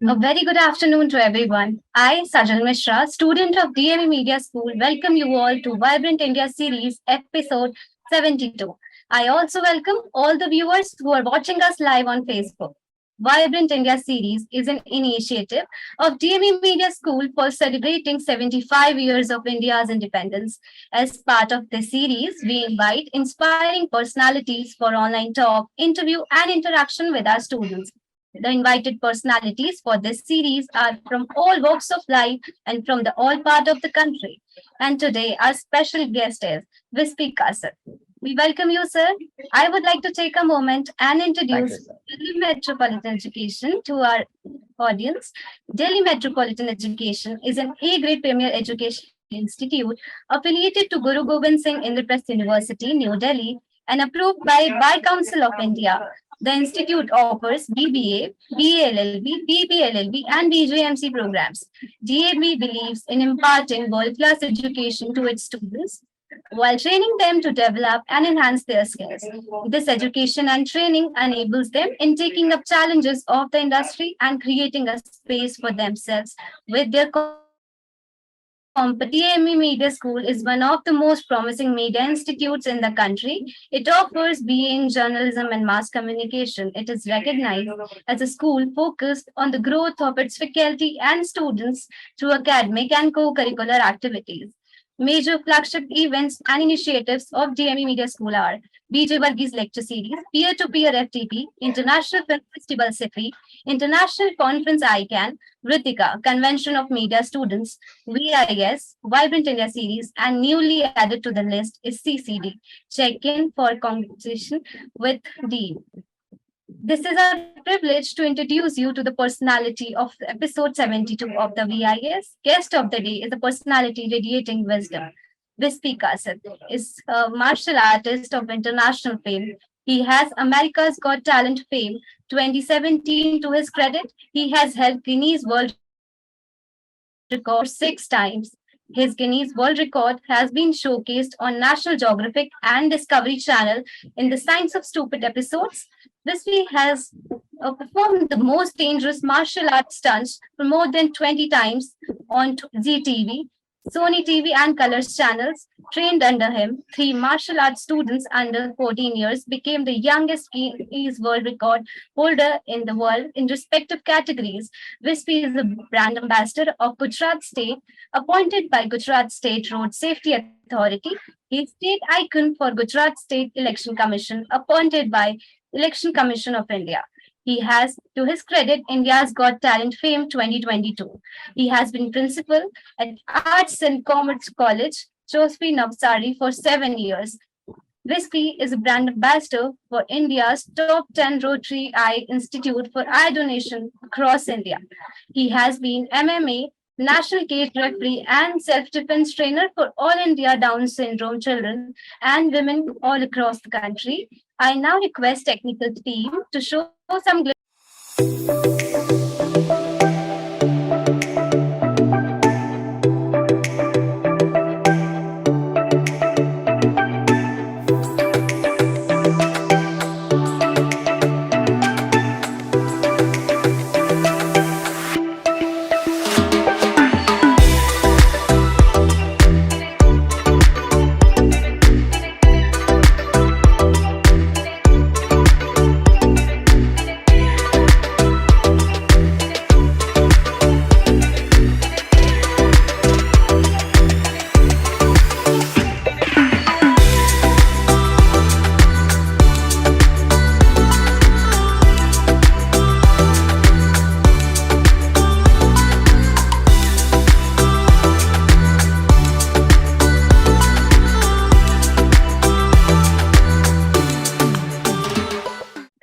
A very good afternoon to everyone. I, Sajal Mishra, student of DME Media School, welcome you all to Vibrant India series, episode 72. I also welcome all the viewers who are watching us live on Facebook. Vibrant India series is an initiative of DME Media School for celebrating 75 years of India's independence. As part of this series, we invite inspiring personalities for online talk, interview, and interaction with our students. The invited personalities for this series are from all walks of life and from the all part of the country. And today, our special guest is Vispi Kasad. We welcome you, sir. I would like to take a moment and introduce Delhi Metropolitan Education to our audience. Delhi Metropolitan Education is an A-grade premier education institute affiliated to Guru Gobind Singh Indraprasth University, New Delhi, and approved by Bar Council of India. The institute offers BBA, BALLB, BBLLB, and BJMC programs. DAB believes in imparting world-class education to its students while training them to develop and enhance their skills. This education and training enables them in taking up challenges of the industry and creating a space for themselves with their DME Media School is one of the most promising media institutes in the country. It offers BA in journalism and mass communication. It is recognized as a school focused on the growth of its faculty and students through academic and co-curricular activities. Major flagship events and initiatives of DME Media School are BJ Varghese Lecture Series, Peer-to-Peer FTP, International Film Festival SIFI, International Conference ICANN, Vritika, Convention of Media Students, VIS, Vibrant India Series, and newly added to the list is CCD, Check-in for Conversation with D. This is our privilege to introduce you to the personality of episode 72 of the VIS. Guest of the day is a personality radiating wisdom. Vispi Kasad is a martial artist of international fame. He has America's Got Talent fame 2017 to his credit. He has held Guinness World Record 6 times. His Guinness World Record has been showcased on National Geographic and Discovery Channel in the Science of Stupid episodes. Vispi has performed the most dangerous martial arts stunts for more than 20 times on ZTV, Sony TV, and Colors channels. Trained under him, three martial arts students under 14 years became the youngest Guinness World Record holder in the world in respective categories. Vispi is a brand ambassador of Gujarat State, appointed by Gujarat State Road Safety Authority. He is state icon for Gujarat State Election Commission, appointed by Election Commission of India. He has, to his credit, India's Got Talent Fame 2022. He has been principal at Arts and Commerce College, Chospi Navsari, for 7 years. Vispi is a brand ambassador for India's top 10 Rotary Eye Institute for eye donation across India. He has been MMA, national cage referee, and self-defense trainer for all India Down syndrome children and women all across the country. I now request technical team to show some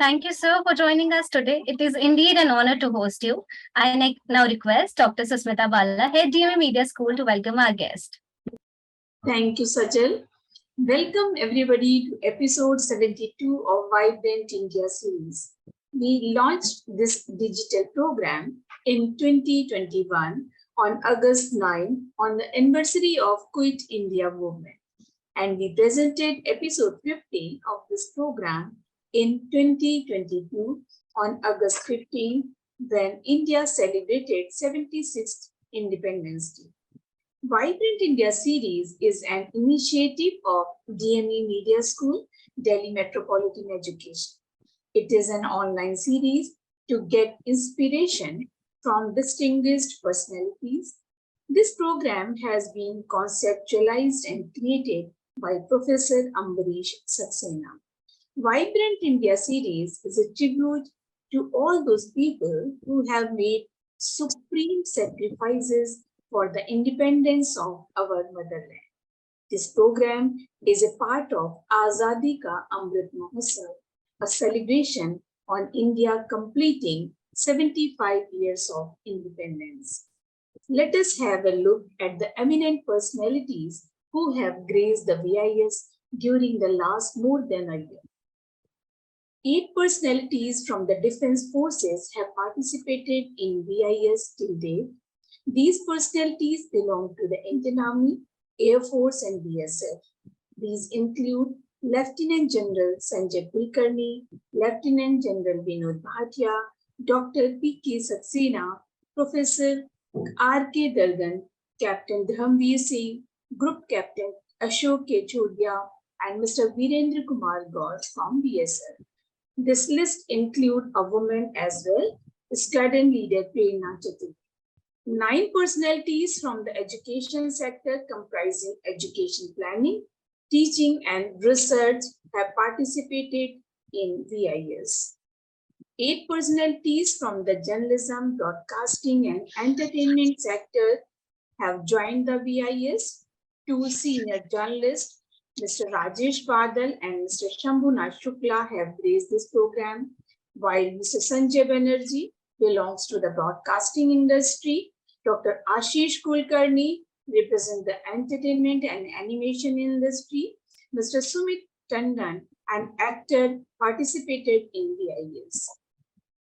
Thank you, sir, for joining us today. It is indeed an honor to host you. I now request Dr. Susmita Bala, Head DME Media School, to welcome our guest. Thank you, Sajal. Welcome everybody to episode 72 of Vibrant India series. We launched this digital program in 2021 on August 9 on the anniversary of Quit India movement. And we presented episode 15 of this program in 2022 on August 15 when India celebrated 76th Independence Day. Vibrant India series is an initiative of DME Media School, Delhi Metropolitan Education. It is an online series to get inspiration from distinguished personalities. This program has been conceptualized and created by Professor Ambrish Saxena. Vibrant India series is a tribute to all those people who have made supreme sacrifices for the independence of our motherland. This program is a part of Azadi Ka Amrit Mahotsav, a celebration on India completing 75 years of independence. Let us have a look at the eminent personalities who have graced the VIS during the last more than a year. 8 personalities from the Defense Forces have participated in VIS till date. These personalities belong to the Indian Army, Air Force, and BSF. These include Lieutenant General Sanjay Kulkarni, Lieutenant General Vinod Bhatia, Dr. P.K. Saxena, Professor R.K. Dargan, Captain Dhramveer Singh, Group Captain Ashok K. Chodia, and Mr. Virendra Kumar Gaur from BSF. This list includes a woman as well, Squadron Leader Prerna Chaturvedi. 9 personalities from the education sector comprising education planning, teaching, and research have participated in VIS. 8 personalities from the journalism, broadcasting, and entertainment sector have joined the VIS. 2 senior journalists, Mr. Rajesh Badal and Mr. Shambhunath Shukla, have graced this program, while Mr. Sanjay Banerjee belongs to the broadcasting industry. Dr. Ashish Kulkarni represents the entertainment and animation industry. Mr. Sumit Tandon, an actor, participated in VIS.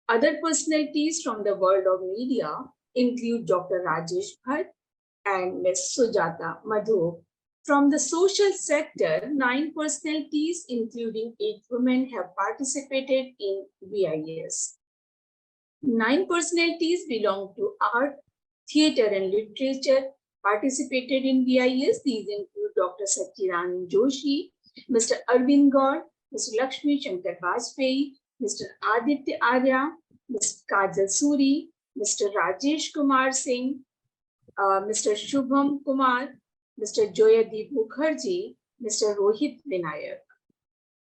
Other personalities from the world of media include Dr. Rajesh Bhatt and Ms. Sujata Madhu. From the social sector, 9 personalities, including 8 women, have participated in VIS. 9 personalities belong to art, theatre, and literature, participated in VIS. These include Dr. Satyarani Joshi, Mr. Arvind Gaur, Mr. Lakshmi Shankar Vajpayee, Mr. Aditya Arya, Ms. Kajal Suri, Mr. Rajesh Kumar Singh, Mr. Shubham Kumar, Mr. Joyadeep Mukherjee, Mr. Rohit Vinayak.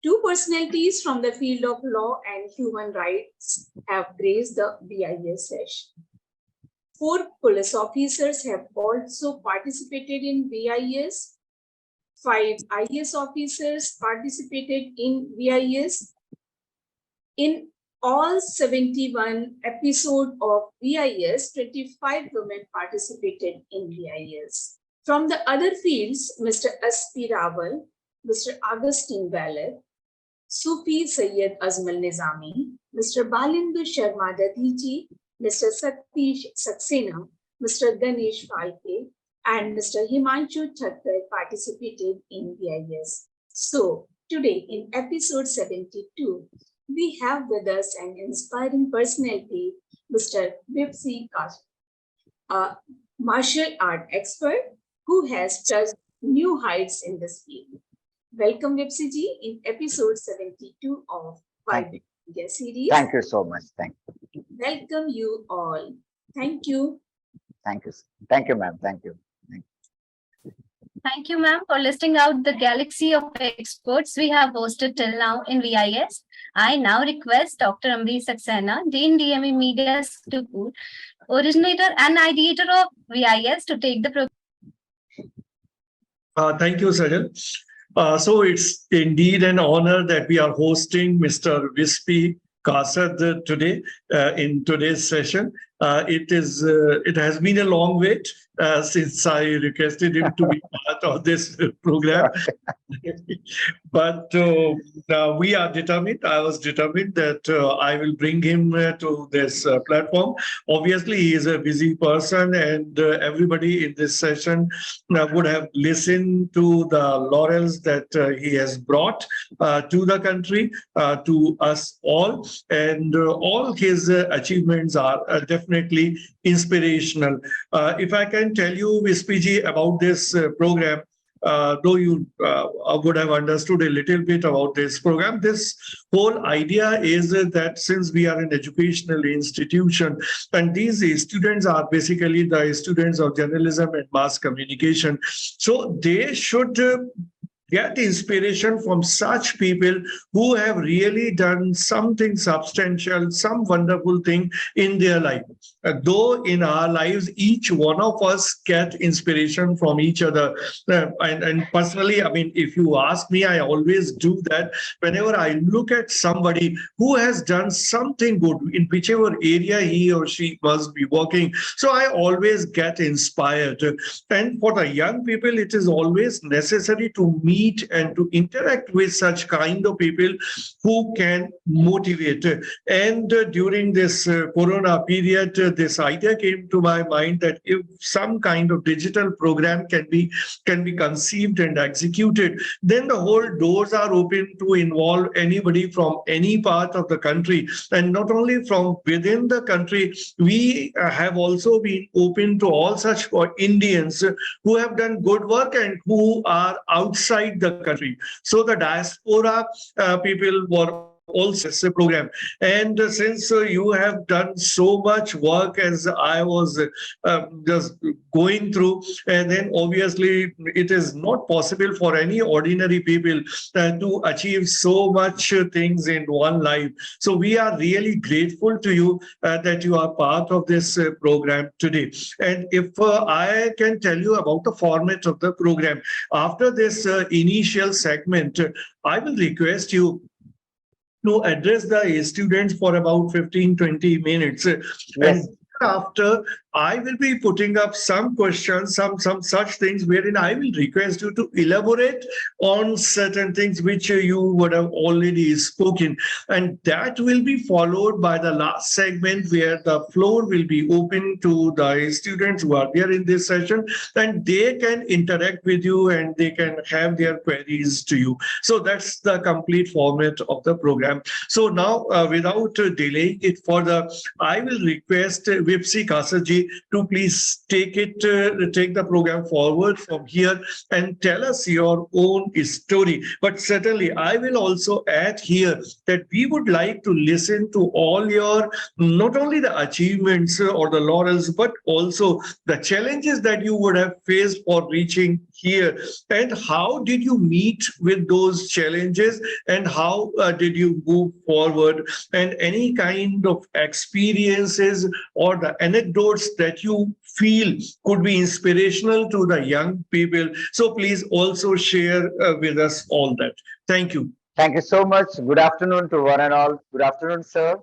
2 personalities from the field of law and human rights have graced the VIS session. 4 police officers have also participated in VIS. 5 IAS officers participated in VIS. In all 71 episodes of VIS, 25 women participated in VIS. From the other fields, Mr. S.P. Rawal, Mr. Augustine Ballath, Sufi Sayyid Azmal Nizami, Mr. Balindu Sharma Dadiji, Mr. Satish Saxena, Mr. Ganesh Falke, and Mr. Himanshu Thakkar participated in VIS. So, today in episode 72, we have with us an inspiring personality, Mr. Vispi, a martial art expert who has touched new heights in this field. Welcome, Vispi ji, in episode 72 of Vibrant India series. Thank you so much. Thank you. Welcome you all. Thank you. Thank you. Thank you, ma'am. Thank you. Thank you, ma'am, for listing out the galaxy of experts we have hosted till now in VIS. I now request Dr. Amrit Saxena, Dean DME Media School, originator and ideator of VIS, to take the program. Thank you, Sajal. So it's indeed an honor that we are hosting Mr. Vispi Kasad today in today's session. It has been a long wait since I requested him to be part of this program. But we are determined. I was determined that I will bring him to this platform. Obviously, he is a busy person, and everybody in this session would have listened to the laurels that he has brought to the country, to us all, and all his achievements are definitely inspirational. If I can tell you, Vispiji, about this program, though you would have understood a little bit about this program, this whole idea is that since we are an educational institution, and these students are basically the students of journalism and mass communication, so they should get inspiration from such people who have really done something substantial, some wonderful thing in their life. Though in our lives, each one of us get inspiration from each other. And personally, I mean, if you ask me, I always do that. Whenever I look at somebody who has done something good in whichever area he or she must be working, so I always get inspired. And for the young people, it is always necessary to meet and to interact with such kind of people who can motivate. And during this corona period, this idea came to my mind that if some kind of digital program can be conceived and executed, then the whole doors are open to involve anybody from any part of the country. And not only from within the country, we have also been open to all such Indians who have done good work and who are outside the country. So the diaspora people were also this program. And since you have done so much work as I was just going through, and then obviously it is not possible for any ordinary people to achieve so much things in one life. So we are really grateful to you that you are part of this program today. And if I can tell you about the format of the program, after this initial segment, I will request you to address the students for about 15-20 minutes. Yes. And after, I will be putting up some questions, some such things wherein I will request you to elaborate on certain things which you would have already spoken. And that will be followed by the last segment where the floor will be open to the students who are there in this session, and they can interact with you and they can have their queries to you. So that's the complete format of the program. So now, without delaying it further, I will request Vipsi Kasadji to please take the program forward from here and tell us your own story. But certainly, I will also add here that we would like to listen to all your, not only the achievements or the laurels, but also the challenges that you would have faced for reaching here, and how did you meet with those challenges, and how did you move forward, and any kind of experiences or the anecdotes that you feel could be inspirational to the young people. So please also share with us all that. Thank you. Thank you so much. Good afternoon to one and all. Good afternoon, sir.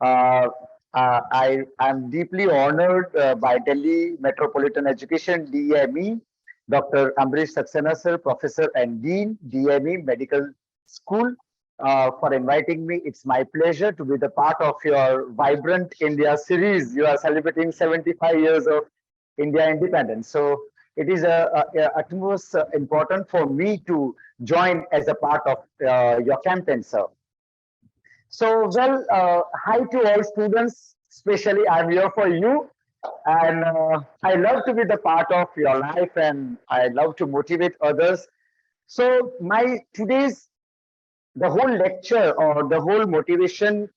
I am deeply honored by Delhi Metropolitan Education, DME, Dr. Ambrish Saxena, sir, Professor and Dean, DME Medical School, for inviting me. It's my pleasure to be the part of your Vibrant India series. You are celebrating 75 years of India independence. So it is utmost important for me to join as a part of your campaign, sir. So, well, hi to all students, especially I'm here for you. And I love to be the part of your life, and I love to motivate others. So the whole lecture or the whole motivation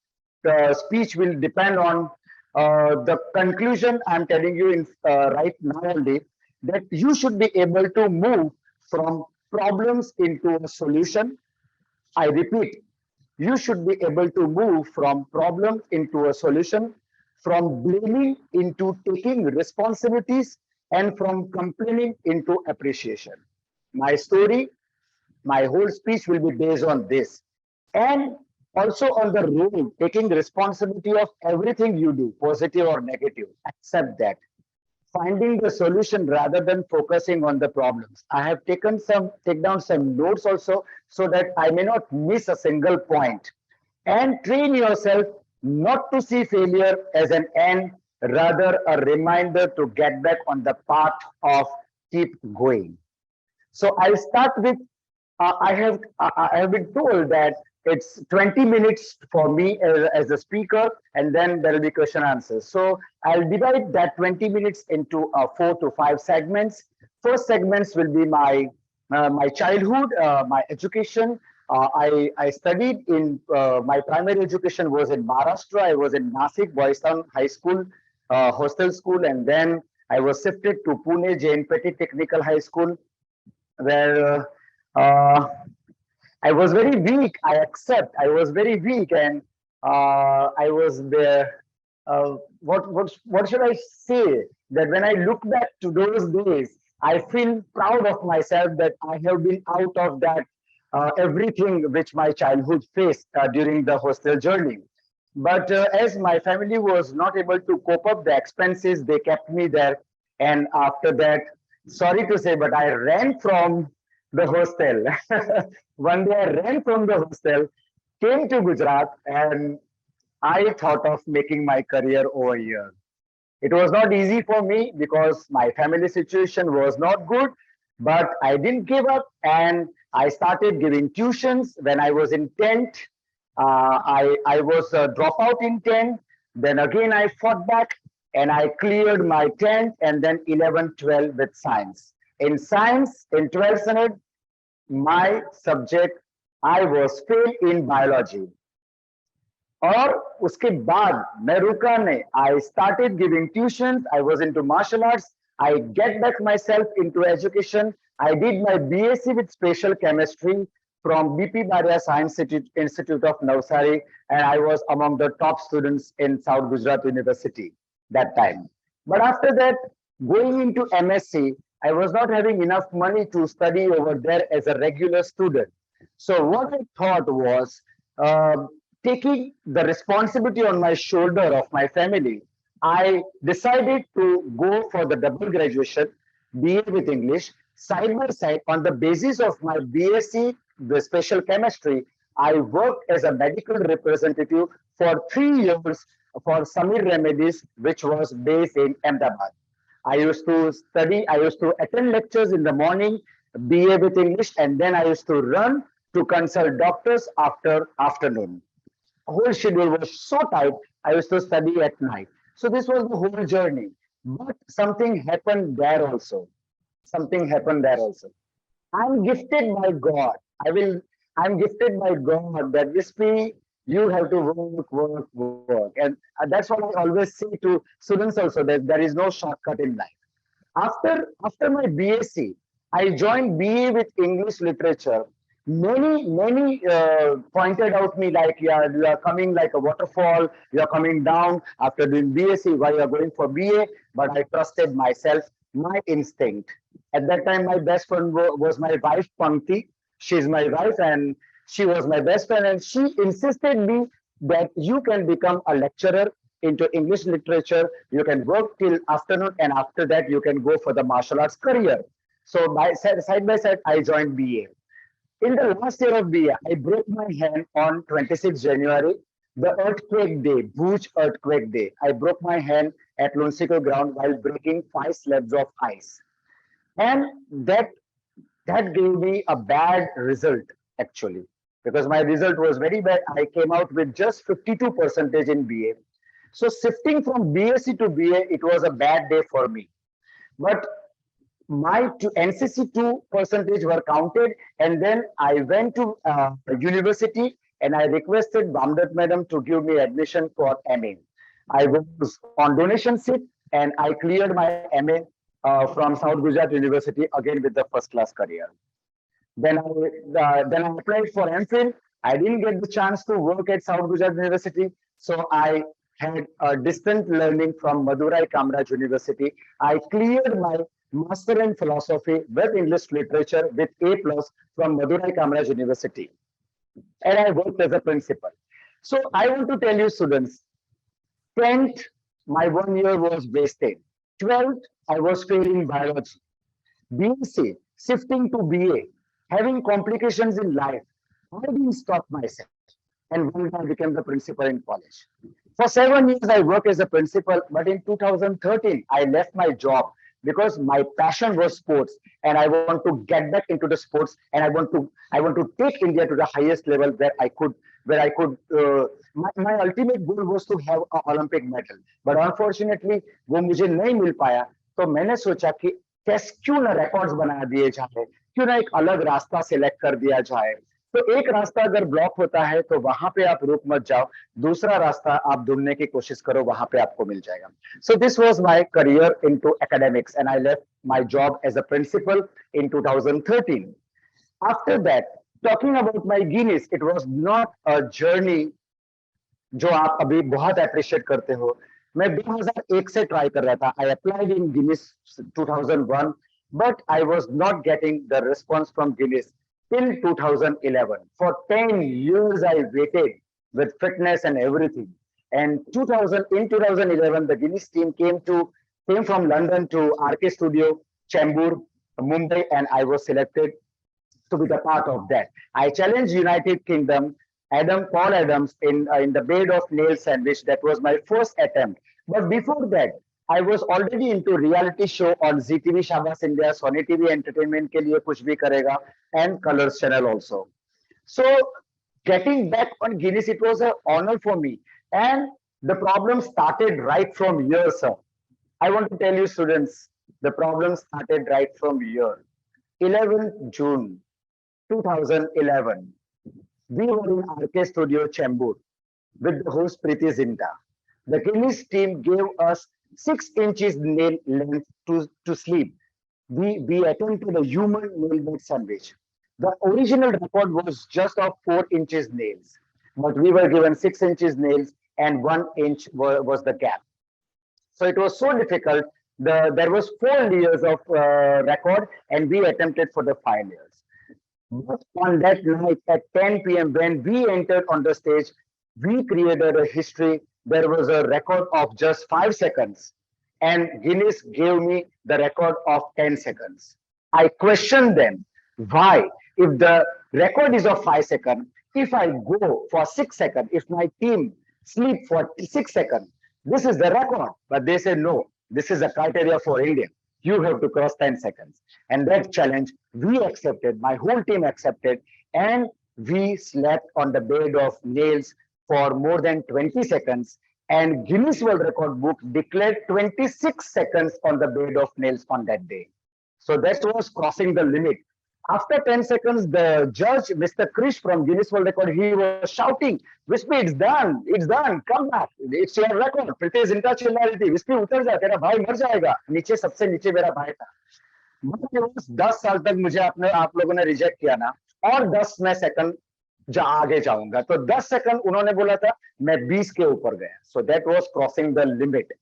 speech will depend on the conclusion I'm telling you in right now only, that you should be able to move from problems into a solution. I repeat, you should be able to move from problem into a solution, from blaming into taking responsibilities, and from complaining into appreciation. My story, my whole speech will be based on this. And Also on the road, taking responsibility of everything you do, positive or negative. Accept that. Finding the solution rather than focusing on the problems. I have take down some notes also so that I may not miss a single point. And train yourself not to see failure as an end, rather a reminder to get back on the path of keep going. So I'll start with I have been told that it's 20 minutes for me as a speaker, and then there will be question answers. So I'll divide that 20 minutes into 4 to 5 segments. First segments will be my childhood, my education. I studied in my primary education was in Maharashtra. I was in Nasik Boys Town High School, hostel school, and then I was shifted to Pune Jain Petty Technical High School, where I was very weak. I accept I was very weak, and I was there. What should I say? That when I look back to those days, I feel proud of myself that I have been out of that everything which my childhood faced during the hostel journey. But as my family was not able to cope up the expenses, they kept me there. And after that, sorry to say, but I ran from the hostel. One day I ran from the hostel, came to Gujarat, and I thought of making my career over here. It was not easy for me because my family situation was not good, but I didn't give up and I started giving tuitions when I was in 10th. I was a dropout in 10th. Then again, I fought back and I cleared my 10th and then 11, 12 with science. In science, in 12th standard, my subject, I was failed in biology. और उसके बाद मैं रुका नहीं. I started giving tuitions. I was into martial arts. I get back myself into education. I did my BSc with spatial chemistry from BP Baria Science Institute of Navsari, and I was among the top students in South Gujarat University that time. But after that, going into MSc, I was not having enough money to study over there as a regular student. So what I thought was, taking the responsibility on my shoulder of my family, I decided to go for the double graduation, BA with English, side by side on the basis of my BSc, the special chemistry. I worked as a medical representative for 3 years for Samir Remedies, which was based in Ahmedabad. I used to study, I used to attend lectures in the morning, BA with English, and then I used to run to consult doctors after afternoon. Whole schedule was so tight, I used to study at night. So this was the whole journey. But something happened there also. Something happened there also. I'm gifted by God. I'm gifted by God that Vispi, you have to work, work, work. And that's what I always say to students also, that there is no shortcut in life. After my BSc, I joined BA with English literature. Many pointed out me like, yeah, you are coming like a waterfall, you are coming down after doing BSc, why you are going for BA? But I trusted myself, my instinct. At that time, my best friend was my wife, Pankti. She's my wife and she was my best friend, and she insisted me that you can become a lecturer into English literature, you can work till afternoon, and after that you can go for the martial arts career. So side by side, I joined BA. In the last year of BA, I broke my hand on 26 January, the earthquake day, Bhuj earthquake day. I broke my hand at Lunsiko ground while breaking 5 slabs of ice. And that gave me a bad result, actually, because my result was very bad. I came out with just 52% in BA. So shifting from BSc to BA, it was a bad day for me. But my NCC 2 percentage were counted, and then I went to university and I requested Bamdat madam to give me admission for MA. I was on donation seat and I cleared my MA from South Gujarat University again with the first class career. Then I applied for MPhil. I didn't get the chance to work at South Gujarat University, so I had a distant learning from Madurai Kamraj University. I cleared my Master in Philosophy with English Literature with A+ from Madurai Kamraj University. And I worked as a principal. So I want to tell you, students, 10th, my 1 year was wasted. 12th, I was failing biology. BSc, shifting to BA, having complications in life. I didn't stop myself. And one day I became the principal in college. For 7 years, I worked as a principal, but in 2013, I left my job because my passion was sports, and I want to get back into the sports, and I want to take India to the highest level where I could. My ultimate goal was to have an Olympic medal, but unfortunately, वो मुझे नहीं मिल पाया. तो मैंने सोचा कि क्यों ना रिकॉर्ड्स बना दिए जाए, क्यों ना एक अलग रास्ता सिलेक्ट कर दिया जाए. तो एक रास्ता अगर ब्लॉक होता है तो वहां पे आप रुक मत जाओ, दूसरा रास्ता आप ढूंढने की कोशिश करो, वहां पे आपको मिल जाएगा. So this was my career into academics, and I left my job as a principal in 2013. After that, talking about my Guinness, it was not a journey जो आप अभी बहुत अप्रिशिएट करते हो. मैं 2001 से ट्राई कर रहा था. I applied in Guinness 2001, but I was not getting the response from Guinness till 2011. For 10 years, I waited with fitness and everything. And 2011, the Guinness team came from London to RK Studio, Chembur, Mumbai, and I was selected to be the part of that. I challenged United Kingdom, Paul Adams in the bed of nail sandwich. That was my first attempt. But before that, I was already into reality show on ZTV Shabas India, Sony TV Entertainment के लिए कुछ भी करेगा, and Colors Channel also. So getting back on Guinness, it was an honor for me. And the problem started right from here, sir. I want to tell you, students, the problem started right from here. 11th June 2011. We were in RK Studio, Chembur, with the host Preeti Zinta. The Guinness team gave us 6 inches nail length to sleep. We attempted a human nail bed sandwich. The original record was just of 4 inches nails, but we were given 6 inches nails and 1 inch was the gap. So it was so difficult. There was 4 layers of record, and we attempted for the 5 layers. But on that night at 10 p.m., when we entered on the stage, we created a history. There was a record of just 5 seconds, and Guinness gave me the record of 10 seconds. I questioned them, why? If the record is of 5 seconds, if I go for 6 seconds, if my team sleep for 6 seconds, this is the record. But they said, no, this is a criteria for India. You have to cross 10 seconds. And that challenge we accepted, my whole team accepted, and we slept on the bed of nails for more than 20 seconds. And Guinness World Record book declared 26 seconds on the bed of nails on that day. So that was crossing the limit. After 10 seconds, the judge, Mr. Krish from Guinness World Record, he was shouting, Vispi, it's done, come back, it's your record. Preeti Zinta चिल्ला रही थी, Vispi उतर जा, तेरा भाई मर जाएगा. नीचे सबसे नीचे मेरा भाई था. मतलब 10 साल तक मुझे आप लोगों ने रिजेक्ट किया ना, और 10 मैं सेकंड आगे जाऊंगा. तो 10 सेकंड उन्होंने बोला था, मैं 20 के ऊपर गया. So that was crossing the limit.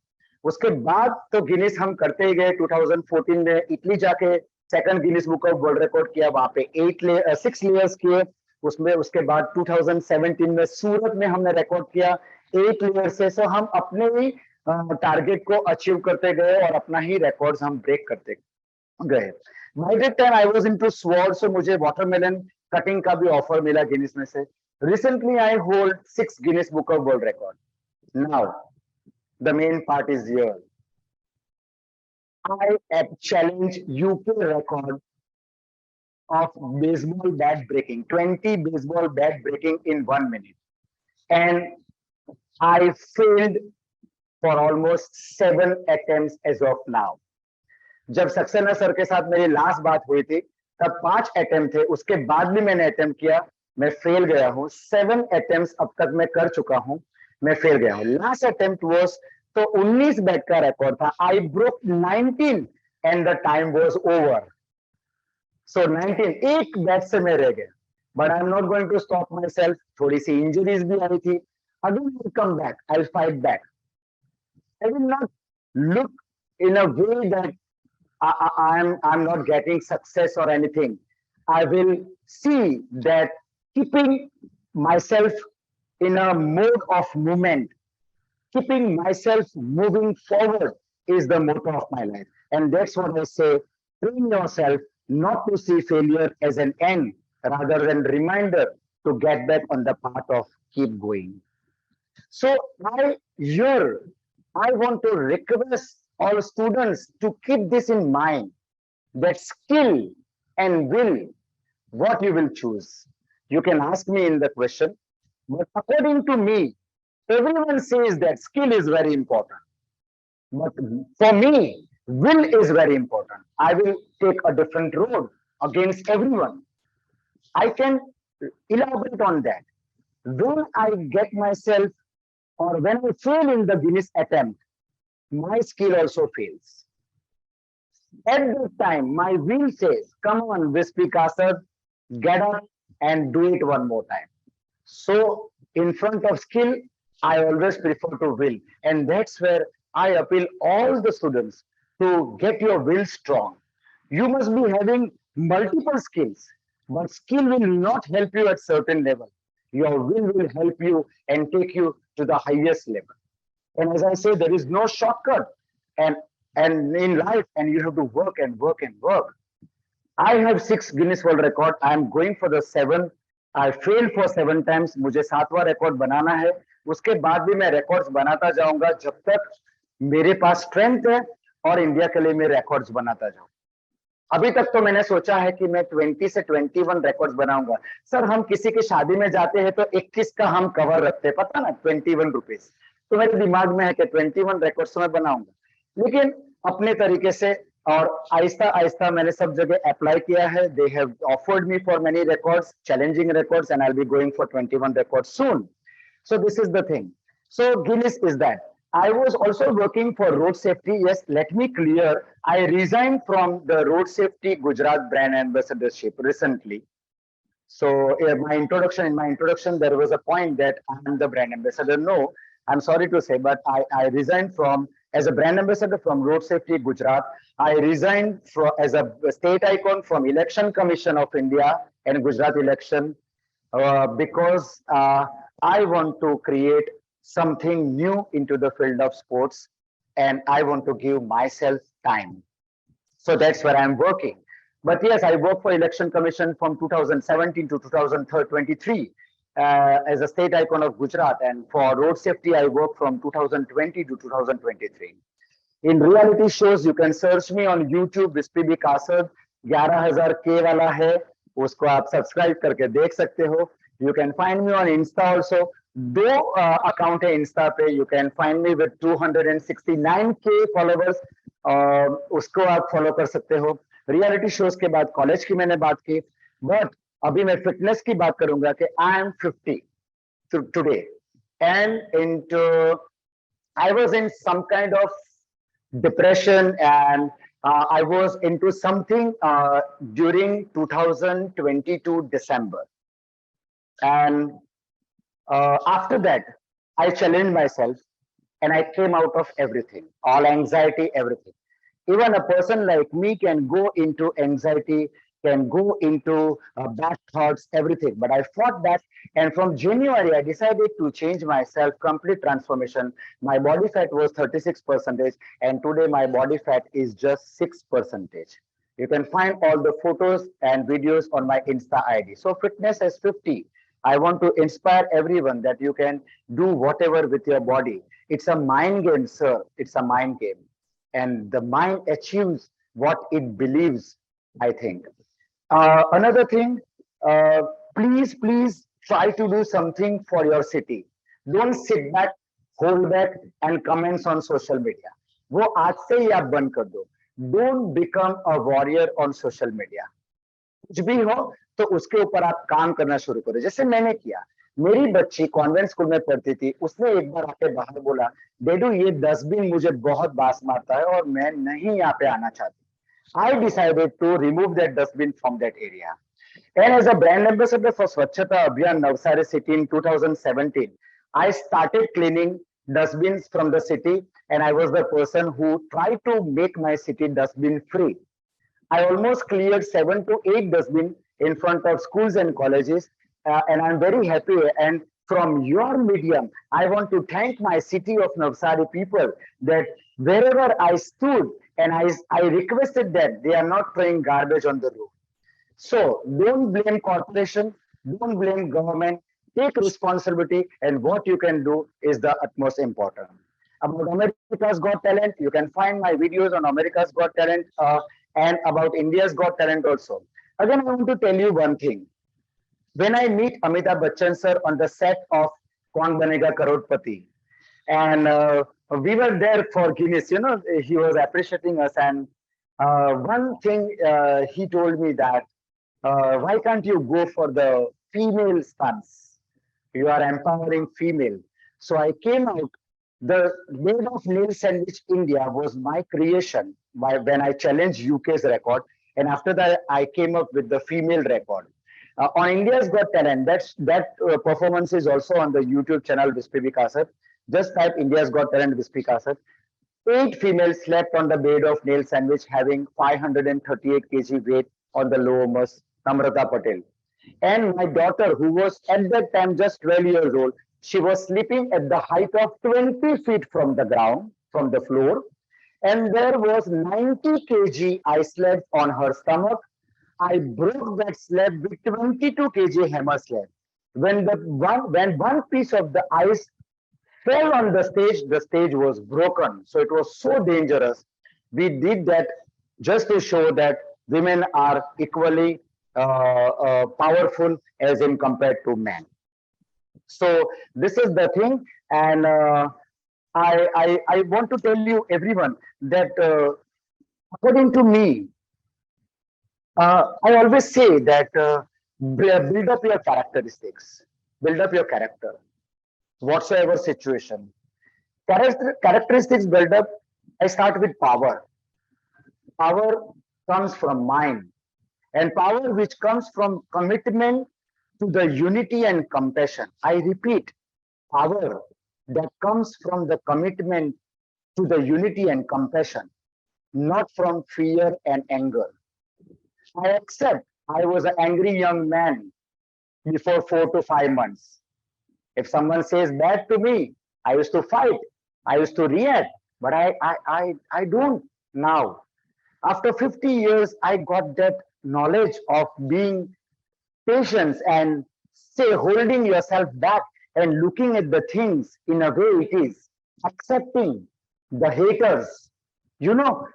उसके बाद तो गिनीज हम करते ही गए. 2014 में इटली जाके second Guinness book of world record किया, वहां पे 6 लेयर्स किए. उसमें उसके बाद 2017 में सूरत में हमने रिकॉर्ड किया 8 लेयर से. सो हम अपने ही टारगेट को अचीव करते गए और अपना ही रिकॉर्ड्स हम ब्रेक करते गए. By that time I was into sword, so मुझे वाटरमेलन कटिंग का भी ऑफर मिला गिनीज में से. Recently I hold 6 Guinness book of world record. Now the main part is here. I have challenged UK record of baseball bat breaking, 20 baseball bat breaking in 1 minute. And I failed for almost 7 attempts as of now. जब Saxena sir के साथ मेरी last बात हुई थी तब 5 attempt थे. उसके बाद भी मैंने अटेम्प्ट किया, मैं फेल गया हूँ. 7 अटेम्प्ट्स अब तक मैं कर चुका हूँ, मैं फेल गया हूँ. लास्ट अटेम्प्ट वाज तो 19 बैट का रिकॉर्ड था. I broke 19 and the time was over. So 19 एक बैट से मैं रह गया. But I am not going to stop myself. थोड़ी सी इंजरीज भी आई थी. Again will come back, I will fight back. I will not look in a way that I'm not getting success or anything. I will see that keeping myself in a mode of movement. Keeping myself moving forward is the motto of my life. And that's what I say, train yourself not to see failure as an end, rather than reminder to get back on the path of keep going. So I want to request all students to keep this in mind, that skill and will, what you will choose. You can ask me in the question, but according to me, everyone says that skill is very important. But for me, will is very important. I will take a different road against everyone. I can elaborate on that. When I get myself, or when I fail in the Guinness attempt, my skill also fails. At that time, my will says, come on, Vispi Kasad, get up and do it one more time. So, in front of skill, I always prefer to will. And that's where I appeal all the students to get your will strong. You must be having multiple skills, but skill will not help you at certain level. Your will help you and take you to the highest level. And as I say, there is no shortcut. And in life, and you have to work and work and work. I have 6 Guinness World Record. I am going for the 7th. I failed for 7 times. मुझे 7वां record बनाना है. उसके बाद भी मैं records बनाता जाऊंगा जब तक मेरे पास स्ट्रेंथ है और इंडिया के लिए मैं रिकॉर्ड्स बनाता जाऊं. अभी तक तो मैंने सोचा है कि मैं 20 से 21 रिकॉर्ड्स बनाऊंगा. सर, हम किसी की शादी में जाते हैं तो 21 का हम कवर रखते हैं, पता ना, 21 रुपीज. तो मेरे दिमाग में है कि 21 रिकॉर्ड्स मैं बनाऊंगा, लेकिन अपने तरीके से. और आहिस्ता आहिस्ता मैंने सब जगह अप्लाई किया है. They have offered me for many records, challenging records, and I will be going for 21 records soon. So this is the thing. So Guinness is that. I was also working for road safety. Yes, let me clear. I resigned from the road safety Gujarat brand ambassadorship recently. So in my introduction, there was a point that I'm the brand ambassador. No, I'm sorry to say, but I resigned from as a brand ambassador from Road Safety Gujarat. I resigned as a state icon from Election Commission of India and Gujarat election because I want to create something new into the field of sports, and I want to give myself time. So that's where I'm working. But yes, I work for Election Commission from 2017 to 2023 as a state icon of Gujarat, and for road safety, I work from 2020 to 2023. In reality shows, you can search me on YouTube. Vispi bhi Kasad 11,000 K वाला है, उसको आप subscribe करके देख सकते हो. You can find me on Insta also. 2 account है Insta पे. You can find me with 269K followers. उसको आप follow कर सकते हो. रियलिटी शोज के बाद कॉलेज की मैंने बात की, बट अभी मैं फिटनेस की बात करूंगा कि I am 50 today, and into I was in some kind of depression, and I was into something during 2022 December, and after that I challenged myself and I came out of everything, all anxiety, everything. Even a person like me can go into anxiety, can go into bad thoughts, everything. But I fought that. And from January, I decided to change myself, complete transformation. My body fat was 36%, and today my body fat is just 6%. You can find all the photos and videos on my Insta ID. So fitness is 50. I want to inspire everyone that you can do whatever with your body. It's a mind game, sir. It's a mind game. And the mind achieves what it believes, I think. Another thing, please try to do something for your city. Don't sit back, hold back, and comments on social media. वो आज से ही आप बंद कर दो. Don't become a warrior on social media. कुछ भी हो तो उसके ऊपर आप काम करना शुरू करो, जैसे मैंने किया. मेरी बच्ची कॉन्वेंट स्कूल में पढ़ती थी, उसने एक बार आके बाहर बोला, डेडू ये डस्टबिन मुझे बहुत बास मारता है और मैं नहीं यहाँ पे आना चाहती. I decided to remove that dustbin from that area. And as a brand ambassador for Swachhata Abhiyan Navsari city in 2017, I started cleaning dustbins from the city, and I was the person who tried to make my city dustbin free. I almost cleared 7 to 8 dustbins in front of schools and colleges, and I'm very happy. And from your medium, I want to thank my city of Navsari people that wherever I stood and I requested that they are not throwing garbage on the road. So don't blame corporation, don't blame government, take responsibility, and what you can do is the utmost important. About America's Got Talent, you can find my videos on America's Got Talent and about India's Got Talent also. Again, I want to tell you one thing. When I meet Amitabh Bachchan sir on the set of Kaun Banega Crorepati, and we were there for Guinness, he was appreciating us, and one thing he told me that why can't you go for the female stunts? You are empowering female. So I came out. The Made of Nail Sandwich India was my creation when I challenged UK's record, and after that I came up with the female record. On India's Got Talent, that performance is also on the YouTube channel Vispi Kasad. Just type India's Got Talent Vispi Kasad. 8 females slept on the bed of nail sandwich having 538 kg weight on the lowermost, Namrata Patel. And my daughter, who was at that time just 12 years old, she was sleeping at the height of 20 feet from the ground, from the floor. And there was 90 kg I slept on her stomach. I broke that slab with 22 kg hammer slab. When one piece of the ice fell on the stage was broken. So it was so dangerous. We did that just to show that women are equally powerful as in compared to men. So this is the thing, and I want to tell you everyone that according to me, I always say that build up your characteristics, build up your character, whatsoever situation. Characteristics build up. I start with power. Power comes from mind, and power which comes from commitment to the unity and compassion. I repeat, power that comes from the commitment to the unity and compassion, not from fear and anger. I accept I was an angry young man before 4 to 5 months. If someone says bad to me, I used to fight, I used to react, but I don't now. After 50 years, I got that knowledge of being patient and say holding yourself back and looking at the things in a way it is, accepting the haters. You know,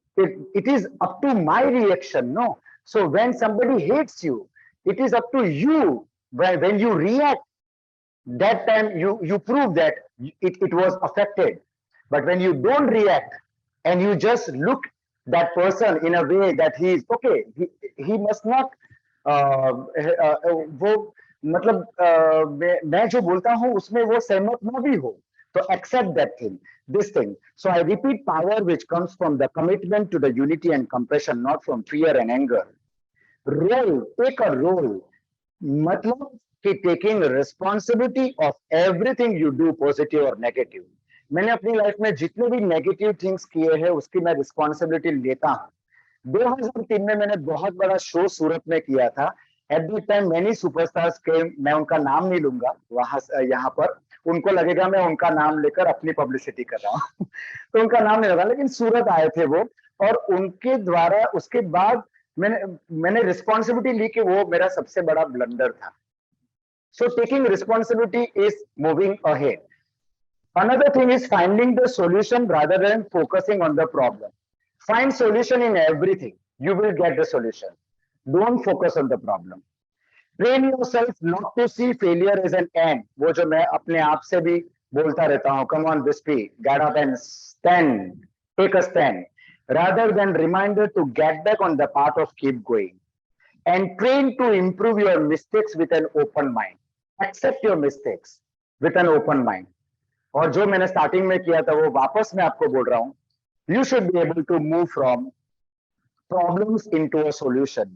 it is up to my reaction, no? So when somebody hates you, it is up to you. When you react, that time you prove that it was affected. But when you don't react and you just look that person in a way that he is okay, he must not वो मतलब मैं जो बोलता हूँ उसमें वो सहमत ना भी हो, तो accept that thing, this thing. So I repeat, power which comes from the commitment to the unity and compassion, not from fear and anger. Role, take a role, मतलब कि taking responsibility of everything you do, positive or negative. मैंने अपनी life में जितने भी negative things किए हैं उसकी मैं रिस्पॉन्सिबिलिटी लेता हूँ। 2003 में मैंने बहुत बड़ा शो सूरत में किया था। At that time many superstars के, मैं उनका नाम नहीं लूंगा वहां यहाँ पर, उनको लगेगा मैं उनका नाम लेकर अपनी पब्लिसिटी कर रहा हूँ तो उनका नाम नहीं लगा, लेकिन सूरत आए थे वो, और उनके द्वारा उसके बाद मैंने रिस्पॉन्सिबिलिटी ली कि वो मेरा सबसे बड़ा ब्लंडर था। So taking responsibility is moving ahead. Another thing is finding the solution rather than focusing on the problem. Find solution in everything. You will get the solution. Don't focus on the problem. Train yourself not to see failure as an end. वो जो मैं अपने आप से भी बोलता रहता हूँ, come on Vispi, get up and stand, take a stand, rather than reminder to get back on the path of keep going. And train to improve your mistakes with an open mind. Accept your mistakes with an open mind. और जो मैंने starting में किया था वो वापस मैं आपको बोल रहा हूँ, you should be able to move from problems into a solution.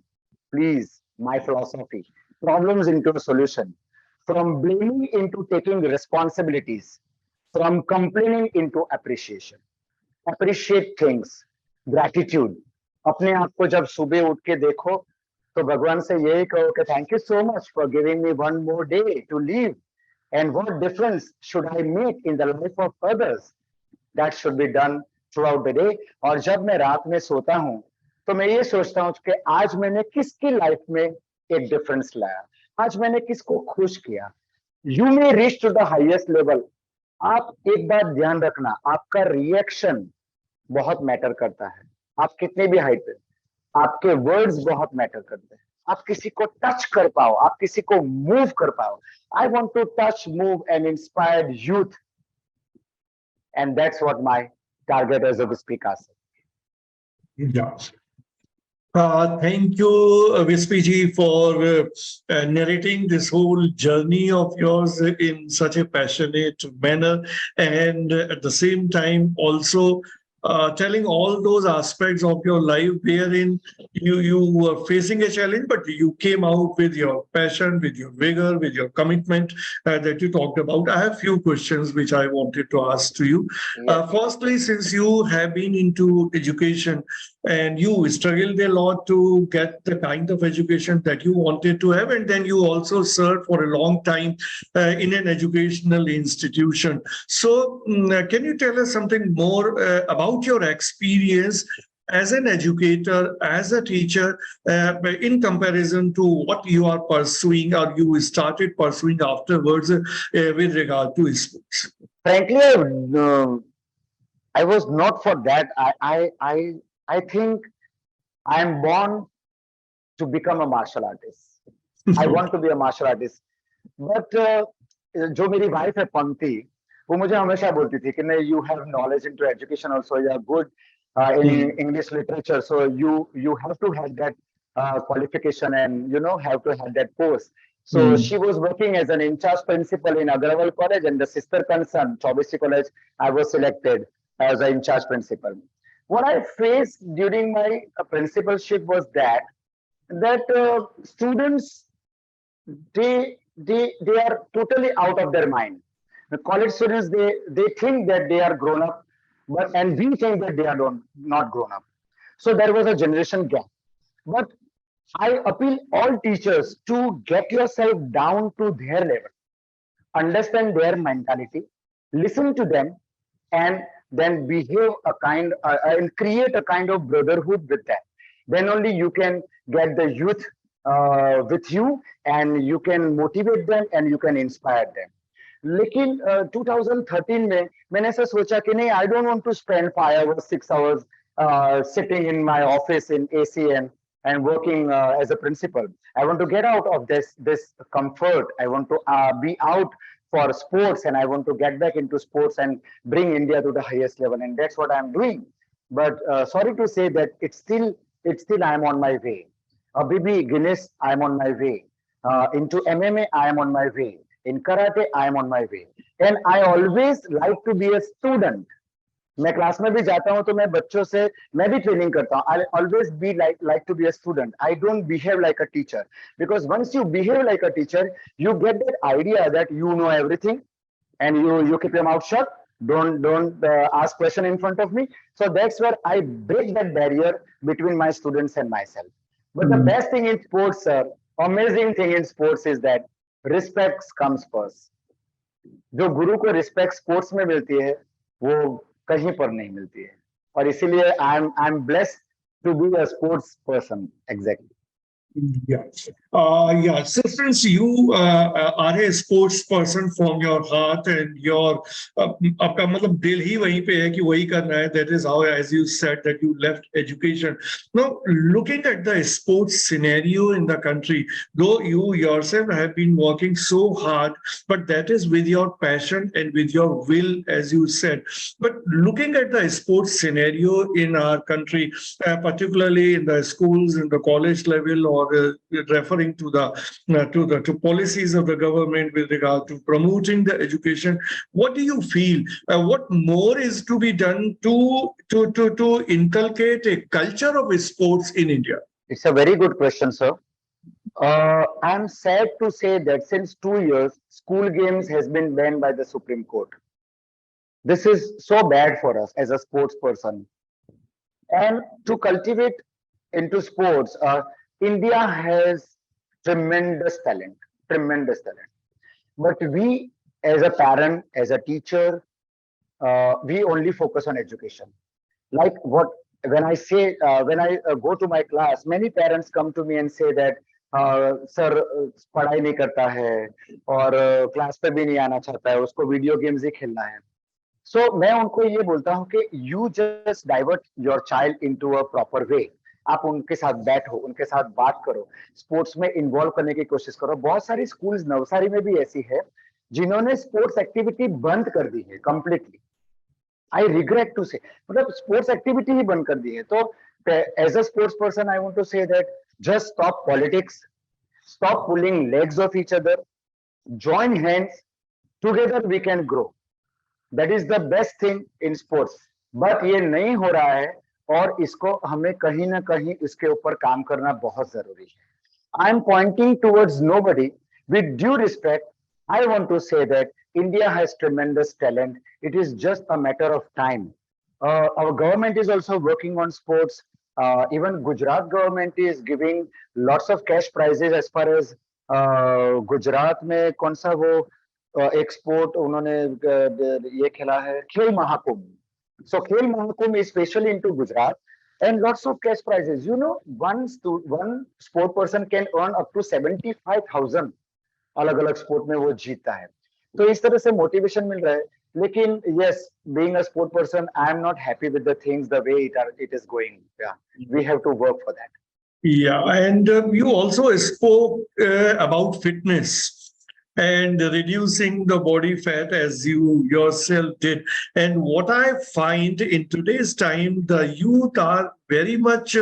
Please, my philosophy, problems into a solution, from blaming into taking responsibilities, from complaining into appreciation. Appreciate things, gratitude. अपने आप को जब सुबह उठ के देखो तो भगवान से यही कहो कि thank you so much for giving me one more day to live. and what difference should I make in the life of others. That should be done throughout the day. और जब मैं रात में सोता हूँ तो मैं ये सोचता हूँ कि आज मैंने किसकी लाइफ में एक डिफरेंस लाया, आज मैंने किसको खुश किया. You may reach to the highest level. आप एक बात ध्यान रखना, आपका रिएक्शन बहुत मैटर करता है. आप कितने भी हाइट पे, आपके वर्ड्स बहुत मैटर करते हैं. आप किसी को टच कर पाओ, आप किसी को मूव कर पाओ. I want to touch, move and inspire youth, and that's what my target as a Vispi Kasad. Yeah. Thank you, Vispi ji, for narrating this whole journey of yours in such a passionate manner, and at the same time also telling all those aspects of your life wherein you were facing a challenge, but you came out with your passion, with your vigor, with your commitment that you talked about. I have few questions which I wanted to ask to you. Yes. Firstly, since you have been into education and you struggled a lot to get the kind of education that you wanted to have, and then you also served for a long time in an educational institution. So can you tell us something more about your experience as an educator, as a teacher, in comparison to what you are pursuing or you started pursuing afterwards with regard to sports? Frankly, I was not for that. I think I am born to become a martial artist. I want to be a martial artist. But जो मेरी wife है पंक्ति, वो मुझे हमेशा बोलती थी कि नहीं, you have knowledge into education also, you are good in English literature, so you have to have that qualification and have to have that course. So she was working as an in-charge principal in Agrawal College, and the sister concern, Chaubisi College, I was selected as an in-charge principal. What I faced during my principalship was that students, they are totally out of their mind. The college students, they think that they are grown up, and we think that they are not grown up. So there was a generation gap. But I appeal all teachers to get yourself down to their level, understand their mentality, listen to them, and then behave and create a kind of brotherhood with them. Then only you can get the youth with you, and you can motivate them and you can inspire them. लेकिन 2013 में मैंने ऐसा सोचा कि नहीं, I don't want to spend 5 hours, 6 hours sitting in my office in ACN and working as a principal. I want to get out of this comfort. I want to be out for sports, and I want to get back into sports and bring India to the highest level, and that's what I'm doing. But sorry to say that it's still I'm on my way. BB Guinness, I'm on my way. Into MMA, I am on my way. In karate, I am on my way. And I always like to be a student. मैं class में भी जाता हूँ तो मैं बच्चों से मैं भी ट्रेनिंग करता हूँ. I always be like to be a student. I don't behave like a teacher, because once you behave like a teacher, you get that idea that you know everything, and you keep your mouth shut. Don't ask question in front of me. So that's where I break that barrier between my students and myself. But the best thing in sports, sir, amazing thing in sports is that respect comes first. जो गुरु को respect sports में मिलती है वो कहीं पर नहीं मिलती है, और इसीलिए I am blessed to be a sports person. Exactly. Yeah. Yeah. So since you are a sports person from your heart, and your आपका मतलब दिल ही वहीं पे है कि वही करना है, that is how, as you said, that you left education. Now, looking at the sports scenario in the country, though you yourself have been working so hard, but that is with your passion and with your will, as you said. But looking at the sports scenario in our country, particularly in the schools, in the college level, or referring to the policies of the government with regard to promoting the education, what do you feel? What more is to be done to inculcate a culture of sports in India? It's a very good question, sir. I'm sad to say that since 2 years, school games has been banned by the Supreme Court. This is so bad for us as a sports person. And to cultivate into sports, India has tremendous talent, but we as a parent, as a teacher, we only focus on education. Like what, when I say, when I go to my class, many parents come to me and say that, sir, पढ़ाई नहीं करता है और class पे भी नहीं आना चाहता है, उसको वीडियो गेम्स ही खेलना है. So मैं उनको ये बोलता हूँ कि you just divert your child into a proper way. आप उनके साथ बैठो, उनके साथ बात करो, स्पोर्ट्स में इन्वॉल्व करने की कोशिश करो. बहुत सारी स्कूल्स नवसारी में भी ऐसी है जिन्होंने स्पोर्ट्स एक्टिविटी बंद कर दी है कंप्लीटली. आई रिग्रेट टू से, मतलब स्पोर्ट्स एक्टिविटी ही बंद कर दी है. तो as a sports person I want to say that just stop politics, stop pulling legs of each other, join hands, together we can grow. That is the best thing in sports. But ये नहीं हो रहा है और इसको हमें कहीं ना कहीं इसके ऊपर काम करना बहुत जरूरी है. I am pointing towards nobody. With due respect, I want to say that India has tremendous talent. It is just a matter of time. Our government is also working on sports. Even Gujarat government is giving lots of cash prizes as far as Gujarat में कौन सा वो एक sport उन्होंने ये खेला है, खेल महाकुंभ. So खेल Mahakumbh is specially into Gujarat and lots of cash prizes. You know, one sport person can earn up to 75,000. अलग अलग स्पोर्ट में वो जीतता है. तो इस तरह से मोटिवेशन मिल रहा है. लेकिन yes, being a sport person, I am not happy with the things the way it is going. Yeah, we have to work for that. Yeah, and you also spoke about fitness and reducing the body fat as you yourself did. And what I find in today's time, the youth are very much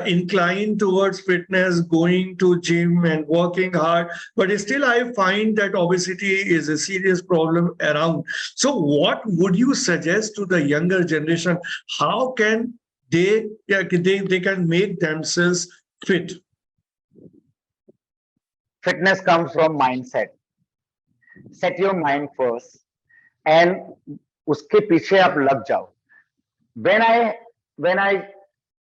inclined towards fitness, going to gym and working hard. But still, I find that obesity is a serious problem around. So what would you suggest to the younger generation? How can they can make themselves fit? Fitness comes from mindset. Set your mind first and उसके पीछे आप लग जाओ. When I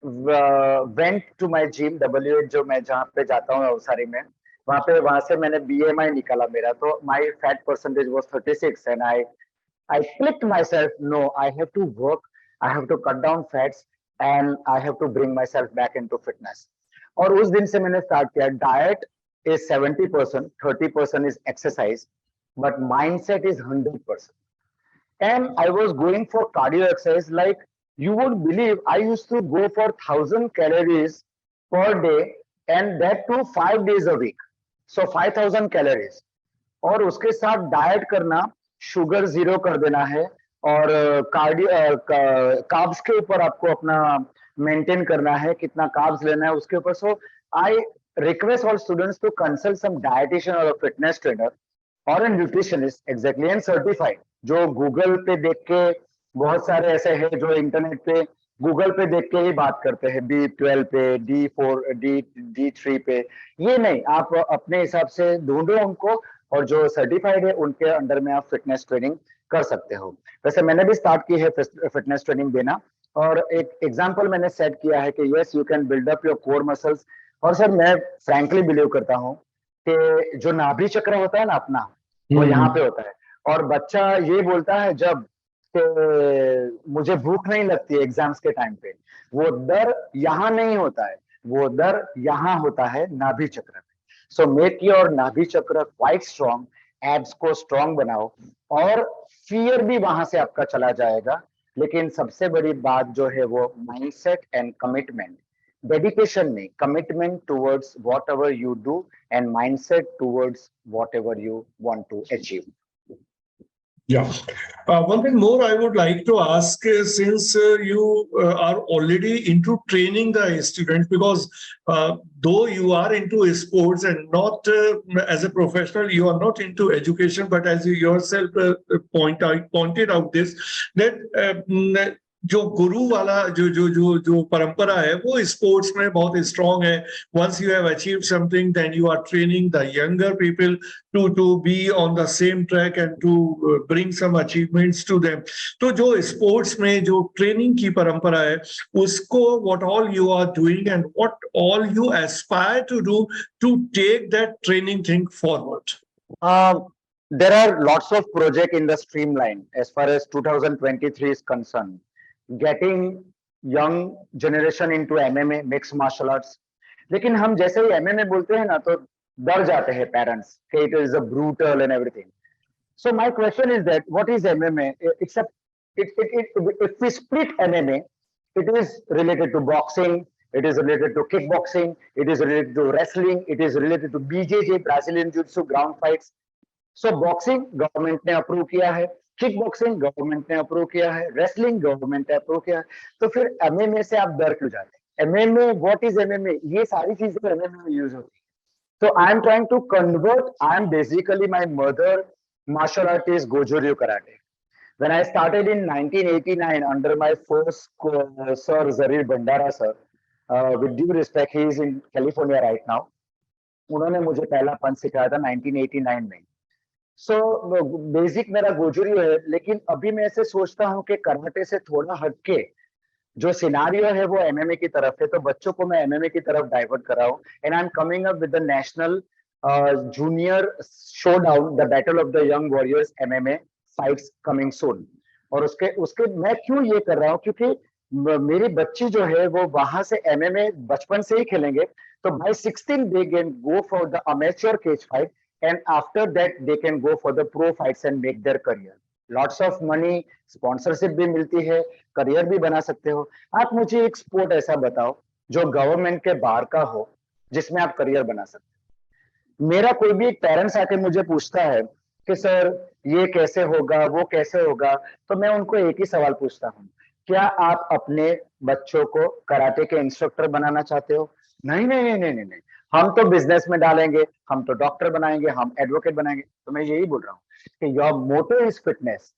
went to my gym, W8 जो मैं जहाँ पे जाता हूँ नवसारी में, वहाँ से मैंने BMI निकाला मेरा. तो my fat percentage was 36 and I clicked myself, no, I have to work, I have to cut down fats and I have to bring myself back into fitness. और उस दिन से मैंने स्टार्ट किया. Diet is 70%, 30% is exercise, but mindset is 100%. And I was going for cardio exercise. Like you would believe, I used to go for 1,000 calories per day and that too 5 days a week. So 5,000 calories. और उसके साथ diet करना, sugar zero कर देना है और carbs के ऊपर आपको अपना मेंटेन करना है, कितना कार्ब्स लेना है उसके ऊपर. सो आई request all students to consult some dietitian or a fitness trainer or a nutritionist, exactly, and certified. जो गूगल पे देख के, बहुत सारे ऐसे हैं जो इंटरनेट पे गूगल पे देख के ही बात करते हैं, B12 पे, D3 पे. ये नहीं, आप अपने हिसाब से ढूंढो उनको और जो सर्टिफाइड है उनके अंडर में आप फिटनेस ट्रेनिंग कर सकते हो. वैसे मैंने भी स्टार्ट की है फिटनेस ट्रेनिंग देना और एक एग्जांपल मैंने सेट किया है कि yes, you can build up your core muscles. और सर मैं फ्रैंकली बिलीव करता हूँ कि जो नाभि चक्र होता है ना अपना, वो यहाँ पे होता है. और बच्चा ये बोलता है जब कि मुझे भूख नहीं लगती एग्जाम्स के टाइम पे, वो डर यहाँ नहीं होता है, वो डर यहाँ होता है नाभि चक्र में. सो मेक योर नाभि चक्र क्वाइट स्ट्रॉन्ग, एब्स को स्ट्रॉन्ग बनाओ और फियर भी वहां से आपका चला जाएगा. लेकिन सबसे बड़ी बात जो है वो माइंडसेट एंड कमिटमेंट. Dedication नहीं, commitment towards whatever you do and mindset towards whatever you want to achieve. Yeah. One thing more I would like to ask is, since you are already into training the students, because though you are into sports and not as a professional, you are not into education, but as you yourself pointed out this, that जो गुरु वाला जो परंपरा है वो sports में बहुत strong है. Once you have achieve something, then you are training the younger people to be on the same track and to bring some achievements to them. तो जो स्पोर्ट्स में जो ट्रेनिंग की परंपरा है उसको, what all you are doing and what all you aspire to do to take that training thing forward. there are lots of project in the streamline as far as 2023 is concerned. Getting young generation into MMA, mixed martial arts. लेकिन हम जैसे ही MMA बोलते हैं ना तो डर जाते हैं parents कि it is a brutal and everything. So my question is that what is MMA? It's a if we split MMA, it is related to boxing, it is related to kickboxing, it is related to wrestling, it is related to BJJ, Brazilian Jiu-Jitsu, ground fights. So boxing government ने approve किया है, kick boxing government ने approve किया है, wrestling government ने approve किया है, तो फिर एमएमए से आप डर क्यों जाते हैं? MMA, what is MMA? ये सारी चीजें एमएमए में यूज होती है. तो I am trying to convert, I am basically my mother martial art is Goju-Ryu karate. When I started in 1989 under my first sir Zarir Bandara sir, with due respect, he is in California right now. उन्होंने मुझे पहला पंच सिखाया था 1989 में. So basic मेरा गोजुरियो है, लेकिन अभी मैं ऐसे सोचता हूँ कि कराटे से थोड़ा हटके जो सिनारियो है वो एमएमए की तरफ है, तो बच्चों को मैं एमएमए की तरफ डाइवर्ट कर रहा हूँ. And I am coming up with the national junior showdown, the battle of the young warriors MMA fights coming soon. और उसके उसके मैं क्यों ये कर रहा हूँ, क्योंकि मेरी बच्ची जो है वो वहां से एमएमए बचपन से ही खेलेंगे, तो by 16 they can go for the amateur cage fight, and after that they can go for the pro fights and make their career. Lots of money, sponsorship भी मिलती है, करियर भी बना सकते हो. आप मुझे एक स्पोर्ट ऐसा बताओ जो गवर्नमेंट के बाहर का हो जिसमें आप करियर बना सकते हो. मेरा कोई भी एक पेरेंट्स आके मुझे पूछता है कि सर ये कैसे होगा, वो कैसे होगा, तो मैं उनको एक ही सवाल पूछता हूँ, क्या आप अपने बच्चों को कराटे के इंस्ट्रक्टर बनाना चाहते हो? नहीं नहीं नहीं नहीं नहीं, हम तो बिजनेस में डालेंगे, हम तो डॉक्टर बनाएंगे, हम एडवोकेट बनाएंगे. तो मैं यही बोल रहा हूँ कि your motto is fitness,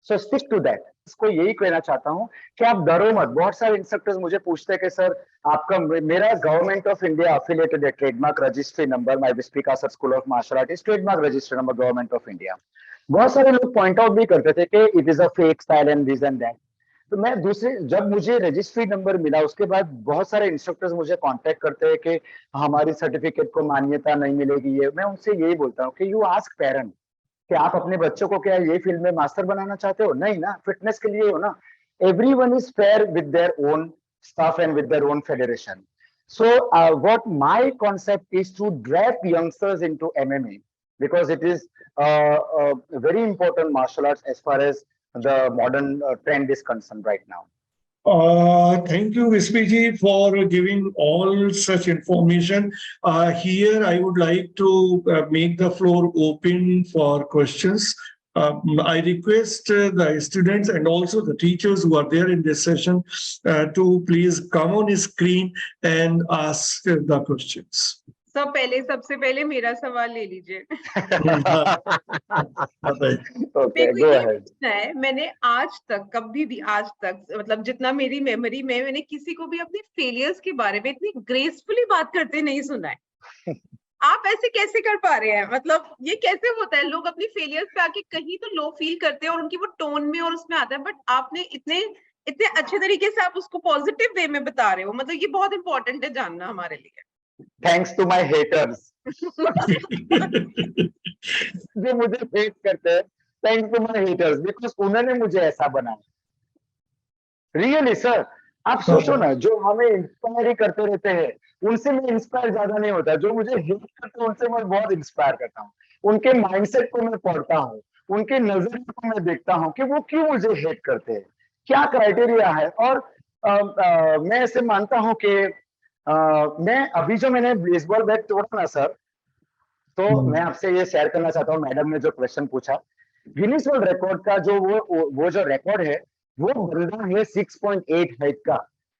so stick to that. इसको यही कहना चाहता हूँ कि आप डरो मत. बहुत सारे इंस्ट्रक्टर्स मुझे पूछते हैं कि सर आपका, मेरा गवर्नमेंट ऑफ इंडिया अफिलिएटेड है, trademark registry number, my Vispy Kasad school of martial art is trademark registry number government of India. बहुत सारे लोग पॉइंट आउट भी करते थे कि it is a fake style and this and that. तो मैं दूसरे, जब मुझे रजिस्ट्री नंबर मिला उसके बाद बहुत सारे इंस्ट्रक्टर्स मुझे कांटेक्ट करते हैं कि हमारी सर्टिफिकेट को मान्यता नहीं मिलेगी. ये मैं उनसे यही बोलता हूँ कि यू आस्क पेरेंट कि आप अपने बच्चों को क्या ये फील्ड में मास्टर बनाना चाहते हो? नहीं ना, फिटनेस के लिए हो ना. Everyone is fair with their own stuff and with their own federation. So what my concept is to drag youngsters into MMA because it is a very important martial arts as far as the modern trend is concerned right now. Thank you, Vispi ji, for giving all such information. Here, I would like to make the floor open for questions. I request the students and also the teachers who are there in this session to please come on screen and ask the questions. सबसे पहले मेरा सवाल ले लीजिए. Okay, go ahead. मैंने आज तक मतलब जितना मेरी मेमोरी में, मैंने किसी को भी अपने फेलियर्स के बारे में इतनी ग्रेसफुली बात करते नहीं सुना है. आप ऐसे कैसे कर पा रहे हैं? मतलब ये कैसे होता है? लोग अपनी फेलियर्स पे आके कहीं तो लो फील करते हैं और उनकी वो टोन में और उसमें आता है, बट आपने इतने अच्छे तरीके से आप उसको पॉजिटिव वे में बता रहे हो. मतलब ये बहुत इंपॉर्टेंट है जानना हमारे लिए. Thanks to my haters. जो मुझे हेट करते हैं, thanks to my haters, because उन्होंने मुझे ऐसा बनाया. Really sir, आप सोचो ना, जो हमें इंस्पायर ही करते रहते हैं उनसे मैं इंस्पायर ज्यादा नहीं होता. जो मुझे हेट करते हैं उनसे मैं बहुत इंस्पायर करता हूँ. उनके माइंडसेट को मैं पढ़ता हूँ, उनके नजरिए को मैं देखता हूँ कि वो क्यों मुझे हेट करते हैं, क्या क्राइटेरिया है. और मैं ऐसे मानता हूँ कि मैं अभी जो मैंने बेसबॉल बैट तोड़ा ना सर, तो मैं आपसे ये शेयर करना चाहता हूँ. मैडम ने जो क्वेश्चन पूछा, गिनीज वर्ल्ड रिकॉर्ड का जो वो जो रिकॉर्ड है, वो बंदा है 6.8 हाइट का,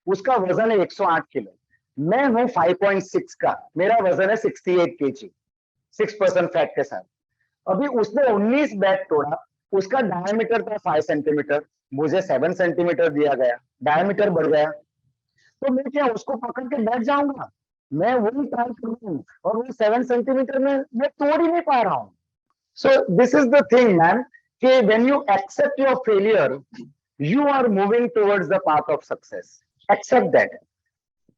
उसका वजन है 108 किलो. मैं हूँ 5.6 का, मेरा वजन है 68 केजी, 6% फैट के साथ. अभी उसने 19 बैट तोड़ा, उसका डायमीटर था 5 सेंटीमीटर, मुझे 7 सेंटीमीटर दिया गया, डायमीटर बढ़ गया. तो मैं क्या उसको पकड़ के बैठ जाऊंगा? मैं वही ट्राई करूंगा और वो 7 सेंटीमीटर में मैं तोड़ ही नहीं पा रहा हूँ. So this is the thing man, कि when you accept your failure, you are moving towards the path of success. Accept that.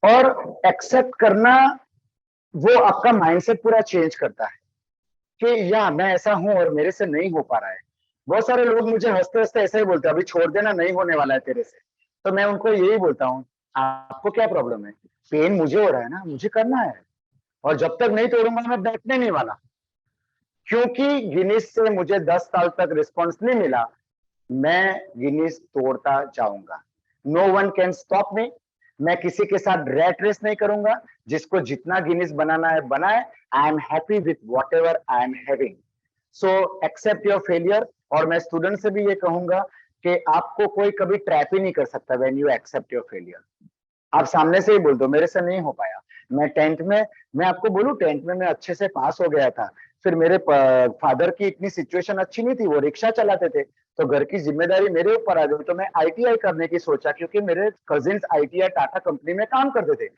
और एक्सेप्ट करना वो आपका माइंडसेट पूरा चेंज करता है कि या मैं ऐसा हूं और मेरे से नहीं हो पा रहा है। बहुत सारे लोग मुझे हंसते हंसते ऐसा ही बोलते हैं, अभी छोड़ देना, नहीं होने वाला है तेरे से। तो मैं उनको यही बोलता हूँ, आपको क्या प्रॉब्लम है? पेन मुझे हो रहा है ना, मुझे करना है, और जब तक नहीं तोड़ूंगा मैं बैठने नहीं वाला। क्योंकि गिनीज से मुझे 10 साल तक रिस्पॉन्स नहीं मिला, मैं गिनीज तोड़ता जाऊंगा। No one can stop me. मैं किसी के साथ रैट रेस नहीं करूंगा। जिसको जितना गिनीज बनाना है बनाए। I am happy with whatever I am having. So accept your failure. और मैं स्टूडेंट से भी ये कहूंगा कि आपको कोई कभी ट्रैप ही नहीं कर सकता when you accept your failure. आप सामने से ही बोल दो, मेरे से नहीं हो पाया। मैं 10th में, मैं आपको बोलूं 10th में मैं अच्छे से पास हो गया था। फिर मेरे फादर की इतनी सिचुएशन अच्छी नहीं थी, वो रिक्शा चलाते थे, तो घर की जिम्मेदारी मेरे ऊपर आ गई। तो मैं आईटीआई करने की सोचा, क्योंकि मेरे कजिन्स आईटीआई टाटा कंपनी में काम करते थे।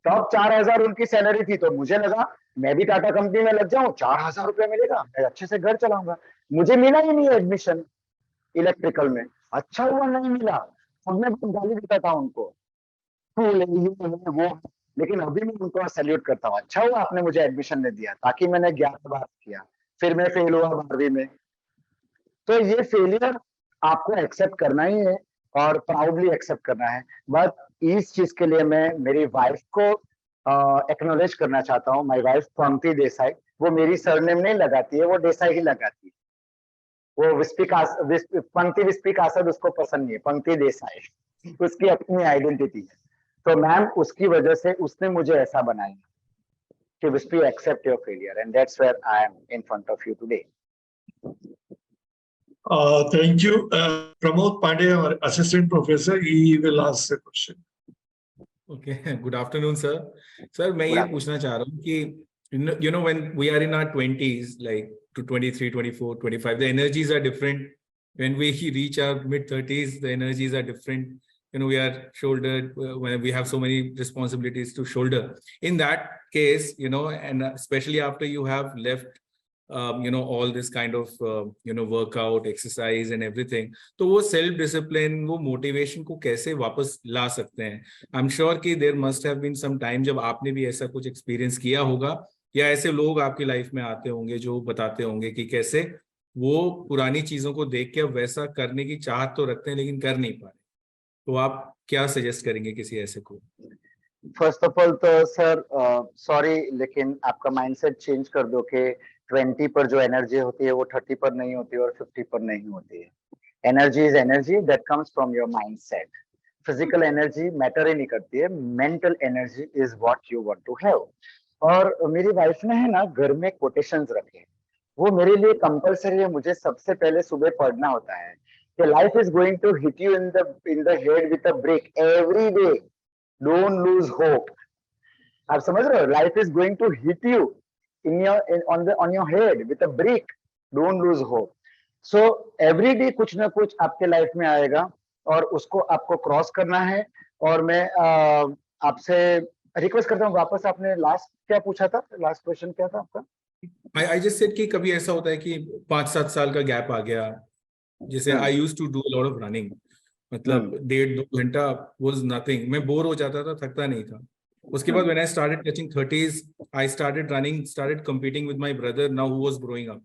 तब 4,000 उनकी सैलरी थी, तो मुझे लगा मैं भी टाटा कंपनी में लग जाऊं, 4,000 रुपया मिलेगा, मैं अच्छे से घर चलाऊंगा। मुझे मिला ही नहीं एडमिशन इलेक्ट्रिकल में। अच्छा हुआ नहीं मिला, और मैं बहुत गाली देता था उनको, ये वो। लेकिन अभी मैं उनको सैल्यूट करता हूँ, अच्छा हुआ आपने मुझे एडमिशन नहीं दिया, ताकि मैंने 11 बार किया। फिर मैं फेल हुआ 12वीं में। तो ये फेलियर आपको एक्सेप्ट करना ही है, और प्राउडली एक्सेप्ट करना है। बट इस चीज के लिए मैं मेरी वाइफ को एक्नॉलेज करना चाहता हूँ। माय वाइफ पंक्ति देसाई, वो मेरी सरनेम नहीं लगाती है, वो देसाई ही लगाती है। वो पंक्ति विस्पी कासद उसको पसंद नहीं है, पंक्ति देसाई उसकी अपनी आइडेंटिटी है। तो मैम उसकी वजह से उसने मुझे ऐसा बनाया कि Vispy accept your failure, and that's where I am in front of you today. Thank you. Pramod Pandey, our assistant professor, he will ask the question. Okay, good afternoon, sir. Sir, मैं Good ये afternoon. पूछना चाह रहा हूँ कि when we are in our 20s, like to 23, 24, 25, the energies are different. When we reach our mid-30s, the energies are different. We are shouldered when we have so many responsibilities to shoulder. In that case, and especially after you have left all this kind of workout, exercise and everything, तो वो self discipline, वो motivation को कैसे वापस ला सकते हैं? I'm sure कि there must have been some time जब आपने भी ऐसा कुछ experience किया होगा, या ऐसे लोग आपकी लाइफ में आते होंगे जो बताते होंगे कि कैसे वो पुरानी चीजों को देख के अब वैसा करने की चाहत तो रखते हैं लेकिन कर नहीं पा रहे। तो आप क्या सजेस्ट करेंगे किसी ऐसे को? फर्स्ट ऑफ ऑल तो सर सॉरी, लेकिन आपका माइंडसेट चेंज कर दो कि 20 पर जो एनर्जी होती है वो 30 पर नहीं होती और 50 पर नहीं होती है। Energy is energy that comes from your mindset. Physical energy matter ही नहीं करती है, mental energy is what you want to have. और मेरी वाइफ ने है ना घर में कोटेशंस रखे, वो मेरे लिए कंपलसरी है। मुझे सबसे पहले सुबह पढ़ना होता है कि life is going to hit you in the head with a break every day, don't lose hope. आप समझ रहे हो? Life is going to hit you on your head with a brick, don't lose hope. So every day कुछ ना कुछ आपके life में आएगा और उसको आपको क्रॉस करना है। और मैं आपसे रिक्वेस्ट करता हूँ, वापस आपने लास्ट क्या पूछा था? लास्ट क्वेश्चन क्या था आपका? I just said कि कभी ऐसा होता है कि 5-7 साल का गैप आ गया, जैसे I used to do a lot of running, मतलब 1.5-2 घंटा was nothing, मैं बोर हो जाता था, थकता नहीं था। उसके बाद when I started touching 30s, I started running, started competing with my brother now who was growing up,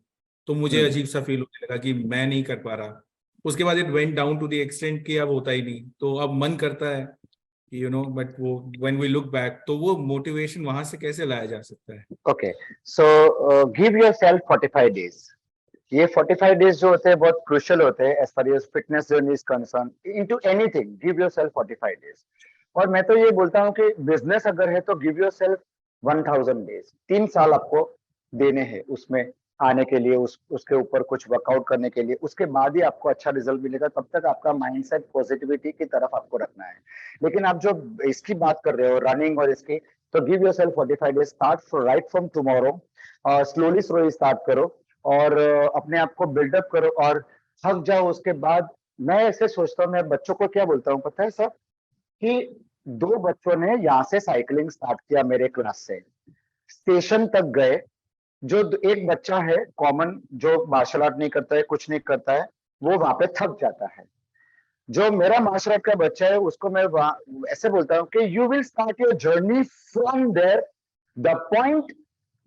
तो मुझे अजीब सा फील होने लगा कि मैं नहीं कर पा रहा। उसके बाद it went down to the extent कि अब होता ही नहीं, तो अब मन करता है but वो when we look back, तो वो motivation वहां से कैसे लाया जा सकता है? Okay, so give yourself 45 days. ये 45 डेज जो होते हैं बहुत क्रूशियल होते हैं as far as fitness journey is concern into anything. Give yourself 45 days. और मैं तो ये बोलता हूँ कि बिजनेस अगर है तो गिव योरसेल्फ 1000 डेज। 3 साल आपको देने हैं उसमें आने के लिए, उसके ऊपर कुछ वर्कआउट करने के लिए। उसके बाद ही आपको अच्छा रिजल्ट मिलेगा। तब तक आपका माइंडसेट पॉजिटिविटी की तरफ आपको रखना है। लेकिन आप जो इसकी बात कर रहे हो रनिंग और इसकी, तो give yourself 45 days. Start right from tomorrow, slowly slowly start करो और अपने आप को बिल्डअप करो और थक जाओ। उसके बाद मैं ऐसे सोचता हूँ, मैं बच्चों को क्या बोलता हूँ पता है सर, कि 2 बच्चों ने यहाँ से साइकिलिंग स्टार्ट किया मेरे क्लास से, स्टेशन तक गए। जो एक बच्चा है कॉमन, जो मार्शल आर्ट नहीं करता है, कुछ नहीं करता है, वो वहां पे थक जाता है। जो मेरा मार्शल आर्ट का बच्चा है उसको मैं ऐसे बोलता हूँ कि you will start your journey from there the point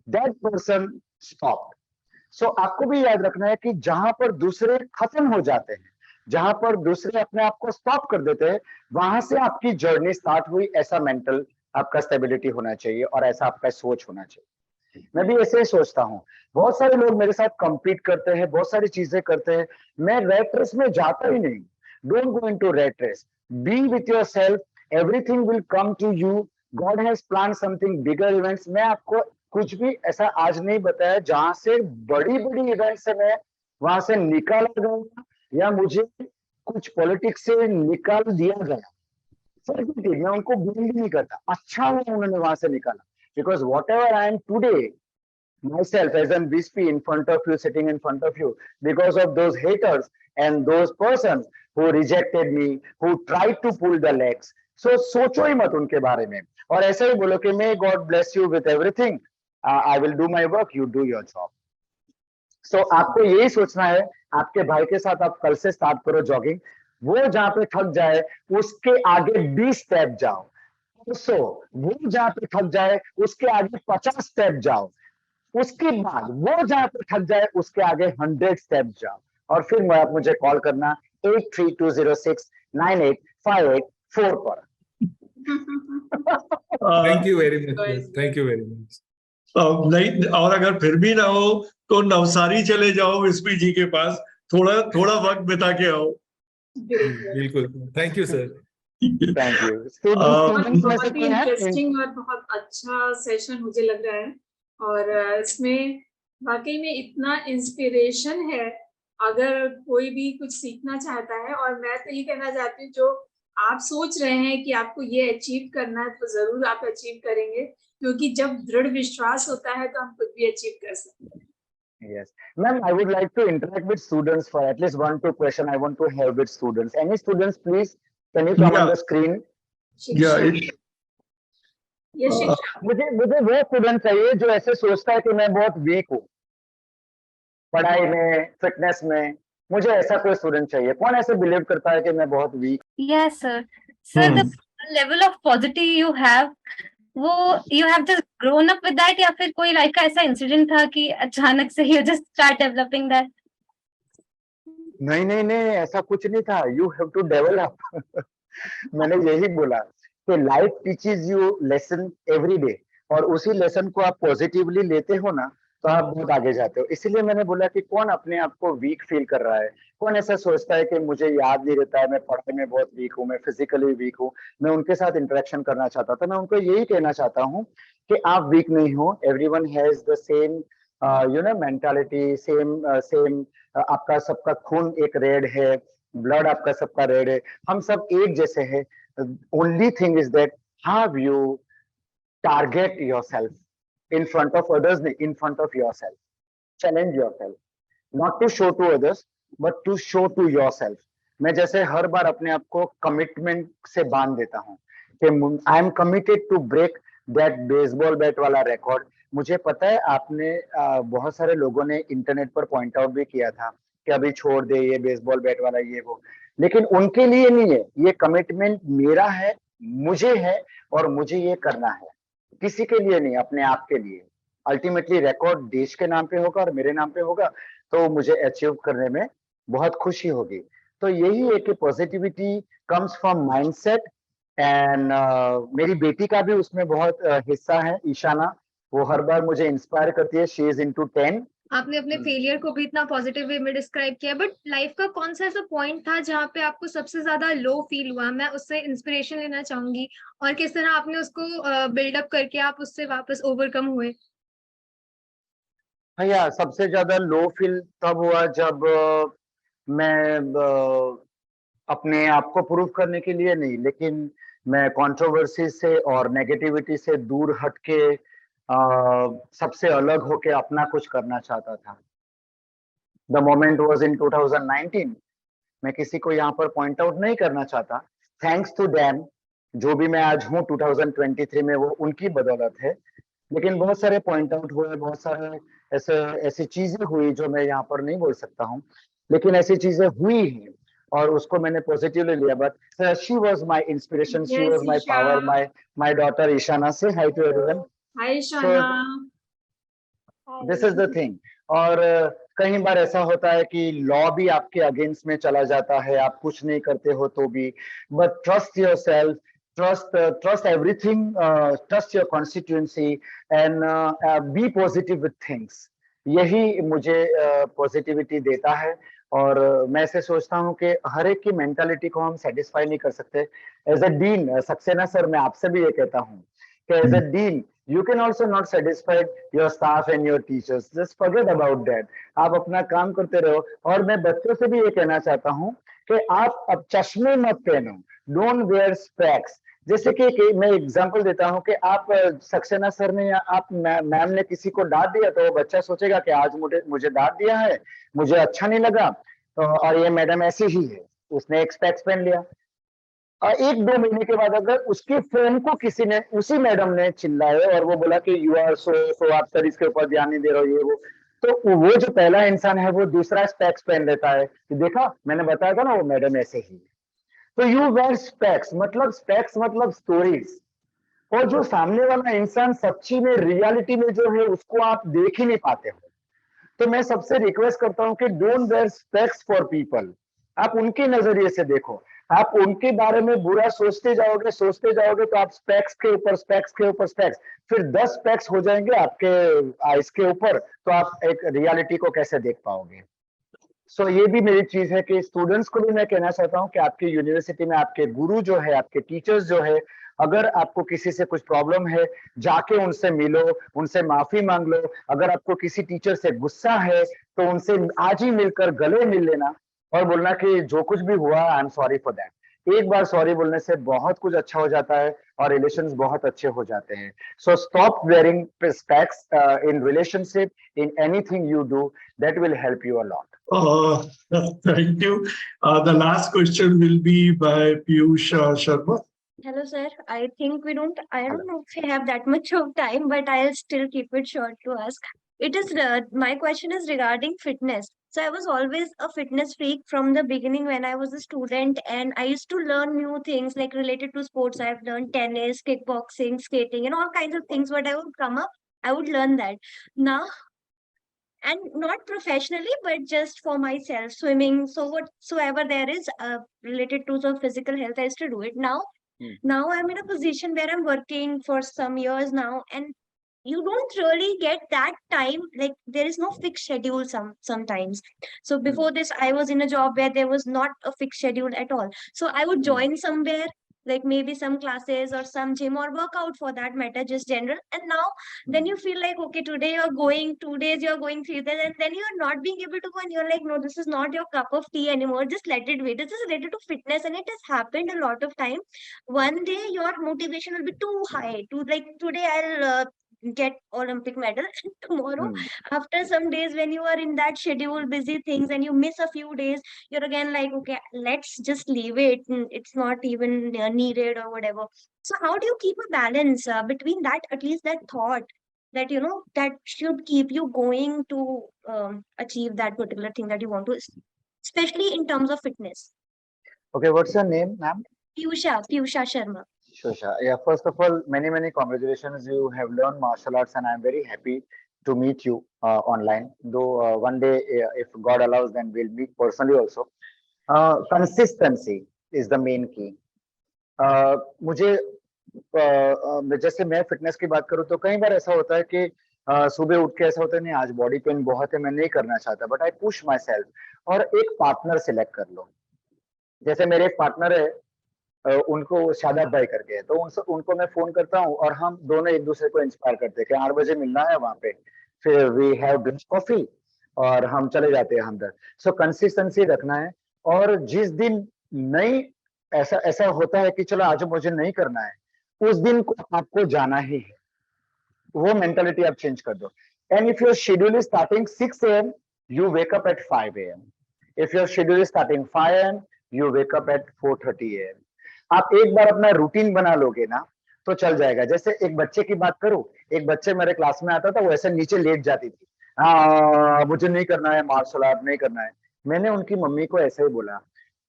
that person stop. So आपको भी याद रखना है कि जहां पर दूसरे खत्म हो जाते हैं, जहां पर दूसरे अपने आप को स्टॉप कर देते हैं, वहां से आपकी जर्नी स्टार्ट हुई। ऐसा मेंटल आपका स्टेबिलिटी होना चाहिए और ऐसा आपका सोच होना चाहिए। मैं भी ऐसे ही सोचता हूँ। बहुत सारे लोग मेरे साथ compete करते हैं, बहुत सारी चीजें करते हैं, मैं रेट रेस में जाता ही नहीं। Don't go into rat race, be with yourself, everything will come to you, God has plan something bigger events. मैं आपको कुछ भी ऐसा आज नहीं बताया जहां से बड़ी बड़ी इवेंट से मैं वहां से निकाला गया या मुझे कुछ पॉलिटिक्स से निकाल दिया गया। मैं उनको ब्लेम भी नहीं करता, अच्छा हुआ उन्होंने वहां से निकाला। Because what ever I M today myself as an Vispi in front of you, sitting in front of you, because of those haters and those persons who rejected me, who tried to pull the legs. So सोचो ही मत उनके बारे में, और ऐसा ही बोलो कि may God bless you with everything, I will do my work, you do your job. So आपको यही सोचना है। आपके भाई के साथ आप कल से स्टार्ट करो जॉगिंग। वो जहां पे थक जाए उसके आगे 20 स्टेप जाओ। सो वो जहां पे थक जाए उसके आगे 50 स्टेप जाओ। उसके बाद वो जहां पे थक जाए उसके आगे 100 स्टेप जाओ। और फिर आप मुझे कॉल करना 8320698584 पर। Thank you very much, sir. Thank you very much. नहीं, और अगर फिर भी ना हो तो नवसारी चले जाओ विस्पी जी के पास, थोड़ा थोड़ा वक्त बिता के आओ। बिल्कुल, thank you sir. Thank you. बहुत ही इंटरेस्टिंग और बहुत अच्छा सेशन मुझे लग रहा है, और इसमें वाकई में इतना इंस्पिरेशन है। अगर कोई भी कुछ सीखना चाहता है, और मैं तो ये कहना चाहती हूँ, जो आप सोच रहे हैं कि आपको ये अचीव करना है तो जरूर आप अचीव करेंगे, क्योंकि जब दृढ़ विश्वास होता है तो हम कुछ भी अचीव कर सकते हैं। Yes, ma'am, I would like to interact with students for at least 1-2 question. I want to have with students. Any students, please, can you come on the screen? मुझे वो स्टूडेंट चाहिए जो ऐसे सोचता है कि मैं बहुत वीक हूँ पढ़ाई में, फिटनेस में। मुझे ऐसा कोई स्टूडेंट चाहिए। कौन ऐसे बिलीव करता है कि मैं बहुत week? Yes, sir. Sir, the level of positivity you have, वो you have just grown up with that, या फिर कोई लाइफ का ऐसा इंसिडेंट था कि अचानक से you just start developing that? नहीं, ऐसा कुछ नहीं था। You have to develop. मैंने यही बोला कि life teaches you lesson every day, और उसी लेसन को आप पॉजिटिवली लेते हो ना तो आप बहुत आगे जाते हो। इसीलिए मैंने बोला कि कौन अपने आप को वीक फील कर रहा है, कौन ऐसा सोचता है कि मुझे याद नहीं रहता है, मैं पढ़ाई में बहुत वीक हूँ, मैं फिजिकली वीक हूँ। मैं उनके साथ इंटरेक्शन करना चाहता था। मैं उनको यही कहना चाहता हूँ कि आप वीक नहीं हो। Everyone has the same mentality, same आपका सबका खून एक रेड है, ब्लड आपका सबका रेड है, हम सब एक जैसे हैं। Only thing is that have you target yourself in front of others, in front of yourself. Challenge yourself, not to show to others, but to show to yourself. मैं जैसे हर बार अपने आप को कमिटमेंट से बांध देता हूँ कि I am committed to break that baseball bat वाला रिकॉर्ड। मुझे पता है आपने बहुत सारे लोगों ने इंटरनेट पर पॉइंट आउट भी किया था कि अभी छोड़ दे ये बेसबॉल बैट वाला ये वो, लेकिन उनके लिए नहीं है। ये कमिटमेंट मेरा है, मुझे है, और मुझे ये करना है, किसी के लिए नहीं, अपने आप के लिए। अल्टीमेटली रिकॉर्ड देश के नाम पे होगा और मेरे नाम पे होगा, तो मुझे अचीव करने में बहुत खुशी होगी। तो यही है कि positivity comes from mindset, and मेरी बेटी का भी उसमें बहुत हिस्सा है, ईशाना। वो हर बार मुझे इंस्पायर करती है। She is into 10। आपने अपने फेलियर को भी इतना पॉजिटिव वे में डिस्क्राइब किया, बट लाइफ का कौन सा ऐसा पॉइंट था जहाँ पे आपको सबसे ज्यादा लो फील हुआ? मैं उससे इंस्पिरेशन लेना चाहूंगी, और किस तरह आपने उसको बिल्डअप करके आप उससे वापस ओवरकम हुए। भैया सबसे ज्यादा लो फील तब हुआ जब मैं अपने आप को प्रूव करने के लिए नहीं, लेकिन मैं कंट्रोवर्सी से और नेगेटिविटी से दूर हटके सबसे अलग होके अपना कुछ करना चाहता था। The moment was in 2019। मैं किसी को यहाँ पर पॉइंट आउट नहीं करना चाहता। थैंक्स टू देम, जो भी मैं आज हूँ 2023 में, वो उनकी बदौलत है। लेकिन बहुत सारे पॉइंट आउट हुए, बहुत सारे ऐसी चीजें हुई जो मैं यहाँ पर नहीं बोल सकता हूँ, लेकिन ऐसी चीजें हुई हैं और उसको मैंने पॉजिटिवली लिया। But she was my inspiration, she was my power, my daughter Ishana. Say hi to everyone. Hi Ishana. This is the thing. और कई बार ऐसा होता है कि लॉ भी आपके अगेंस्ट में चला जाता है, आप कुछ नहीं करते हो तो भी, but trust your self, trust everything, trust your constituency and be positive with things. यही मुझे पॉजिटिविटी देता है। और मैं ऐसे सोचता हूँ कि हर एक की मेंटालिटी को हम सेटिस्फाई नहीं कर सकते। As a dean Saxena sir, मैं आपसे भी ये कहता हूँ कि as a dean you can also not satisfy your staff and your teachers, just forget about that. आप अपना काम करते रहो। और मैं बच्चों से भी ये कहना चाहता हूँ कि आप अब चश्मे मत पहनो, डोंट वेयर स्पेक्स। जैसे कि मैं एग्जांपल देता हूँ कि आप सक्सेना सर ने या आप मैम ने किसी को डांट दिया तो वो बच्चा सोचेगा कि आज मुझे डांट दिया है, मुझे अच्छा नहीं लगा, तो और ये मैडम ऐसी ही है, उसने एक स्पेक्स पहन लिया। और 1-2 महीने के बाद अगर उसके फोन को किसी ने, उसी मैडम ने चिल्लाए और वो बोला कि यू आर सो आप सर इसके ऊपर ध्यान नहीं दे रहे हो ये वो, तो वो जो पहला इंसान है वो दूसरा स्पेक्स पहन लेता है कि देखा मैंने बताया था ना वो मैडम ऐसे ही। तो यू वेयर स्पेक्स मतलब स्टोरीज। और जो सामने वाला इंसान सच्ची में रियलिटी में जो है उसको आप देख ही नहीं पाते हो। तो मैं सबसे रिक्वेस्ट करता हूं कि don't wear specs for people. आप उनके नजरिए से देखो, आप उनके बारे में बुरा सोचते जाओगे तो आप स्पेक्स के ऊपर स्पेक्स के ऊपर स्पेक्स, फिर 10 स्पेक्स हो जाएंगे आपके आइस के ऊपर, तो आप एक रियलिटी को कैसे देख पाओगे। सो ये भी मेरी चीज है कि स्टूडेंट्स को भी मैं कहना चाहता हूँ कि आपके यूनिवर्सिटी में आपके गुरु जो है, आपके टीचर्स जो है, अगर आपको किसी से कुछ प्रॉब्लम है जाके उनसे मिलो, उनसे माफी मांग लो। अगर आपको किसी टीचर से गुस्सा है तो उनसे आज ही मिलकर गले मिल लेना और बोलना कि जो कुछ भी हुआ I am sorry for that. एक बार सॉरी बोलने से बहुत कुछ अच्छा हो जाता है और रिलेशंस बहुत अच्छे हो जाते हैं। So stop wearing specs in relationship, in anything you do, that will help you a lot. Thank you. The last question will be by Piyush Sharma. Hello, sir. I think I Hello. don't know if we have that much of time, but I'll still keep it short to ask. It is, my question is regarding fitness. So I was always a fitness freak from the beginning when I was a student, and I used to learn new things like related to sports. I've learned tennis, kickboxing, skating, and all kinds of things. What I would come up, I would learn that. Now, and not professionally but just for myself, swimming, so whatsoever there is related to the physical health, I used to do it. Now I'm in a position where I'm working for some years now, and you don't really get that time, like there is no fixed schedule sometimes. So before this I was in a job where there was not a fixed schedule at all, so I would join somewhere, like maybe some classes or some gym or workout for that matter, just general. And now then you feel like, okay, today you're going 2 days, you're going 3 days, and then you're not being able to go, and you're like, no, this is not your cup of tea anymore, just let it be. This is related to fitness, and it has happened a lot of time. One day your motivation will be too high to, like, today I'll get Olympic medal, and tomorrow after some days when you are in that schedule busy things and you miss a few days, you're again like, okay, let's just leave it, it's not even needed or whatever. So how do you keep a balance between that, at least that thought that that should keep you going to achieve that particular thing that you want to, especially in terms of fitness? Okay, what's your name, ma'am? Piyusha Sharma. Shosha. Yeah, first of all, many congratulations. You have learned martial arts, and I'm very happy to meet you online. Though one day, if God allows, then we'll meet personally also. Consistency is the main key. मुझे जैसे मैं fitness की बात करूँ तो कई बार ऐसा होता है कि सुबह उठ के ऐसा होता है नहीं आज बॉडी पेन बहुत है, मैं नहीं करना चाहता, but I push my self. और एक पार्टनर सिलेक्ट कर लो। जैसे मेरे एक पार्टनर है, उनको शादाब भाई करके है, तो उनको मैं फोन करता हूँ और हम दोनों एक दूसरे को इंस्पायर करते हैं कि 8 बजे मिलना है वहां पे, फिर वी हैव ड्रिंक कॉफी और हम चले जाते हैं अंदर। सो कंसिस्टेंसी रखना है। और जिस दिन नहीं ऐसा होता है कि चलो आज मुझे नहीं करना है, उस दिन को आपको जाना ही है, वो मेंटालिटी आप चेंज कर दो। And if your schedule is starting 6 AM, you wake up at 5 AM. If your schedule is starting 5 AM, you wake up at 4:30 AM. आप एक बार अपना रूटीन बना लोगे ना तो चल जाएगा। जैसे एक बच्चे की बात करूं, एक बच्चे मेरे क्लास में आता था, वो ऐसे नीचे लेट जाती थी, मुझे नहीं करना है मार्शल आर्ट, नहीं करना है। मैंने उनकी मम्मी को ऐसे ही बोला,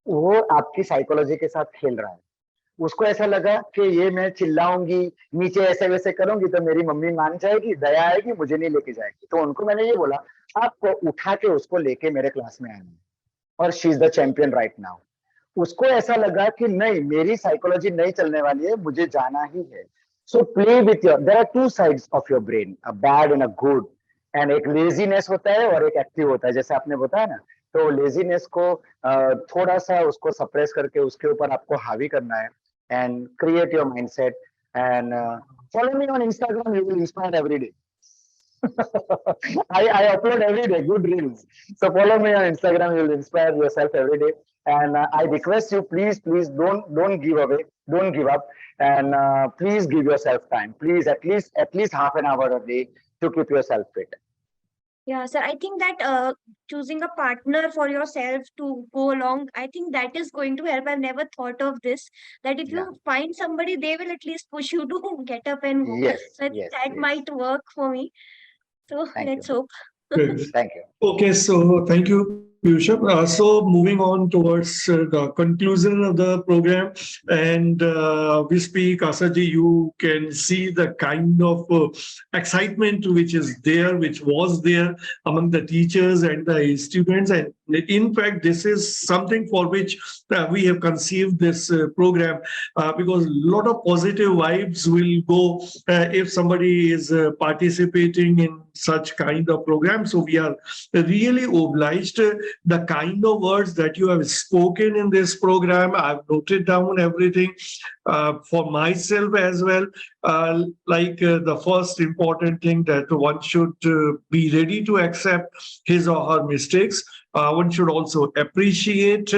वो आपकी साइकोलॉजी के साथ खेल रहा है, उसको ऐसा लगा कि ये मैं चिल्लाऊंगी, नीचे ऐसे वैसे करूंगी तो मेरी मम्मी मान जाएगी, दया आएगी, मुझे नहीं लेके जाएगी। तो उनको मैंने ये बोला, आपको उठा के उसको लेके मेरे क्लास में आना है, और she is the champion right now. उसको ऐसा लगा कि नहीं, मेरी साइकोलॉजी नहीं चलने वाली है, मुझे जाना ही है। So play with your, there are two sides of your brain, a bad and a good. And एक लेजीनेस होता है और एक एक्टिव होता है, जैसे आपने बताया ना। तो लेजीनेस को थोड़ा सा उसको सप्रेस करके उसके ऊपर आपको हावी करना है, and create your mindset, and follow me on Instagram, you will inspire every day. I upload every day good reels. So follow me on Instagram. You'll inspire yourself every day. And I request you, please don't give away, don't give up, and please give yourself time. Please, at least half an hour a day to keep yourself fit. Yeah, sir. I think that choosing a partner for yourself to go along, I think that is going to help. I've never thought of this. That if you Yeah. find somebody, they will at least push you to get up and go. Yes, So I think yes, that yes. might work for me. So Thank let's you. hope. Good. Thank you. Okay, so thank you, Piyusha. So moving on towards the conclusion of the program, and Vispi, Kasaji, you can see the kind of excitement which is there, which was there among the teachers and the students. And in fact, this is something for which we have conceived this program, because a lot of positive vibes will go if somebody is participating in such kind of program. So we are really obliged. The kind of words that you have spoken in this program, I've noted down everything for myself as well. The first important thing, that one should be ready to accept his or her mistakes. One should also appreciate,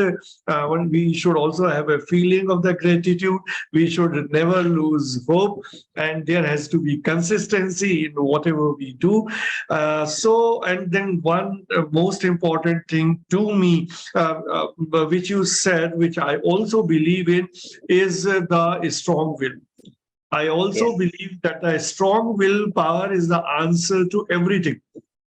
we should also have a feeling of the gratitude. We should never lose hope, and there has to be consistency in whatever we do. And then one most important thing to me, which you said, which I also believe in, is the strong will. I also believe that the strong willpower is the answer to everything.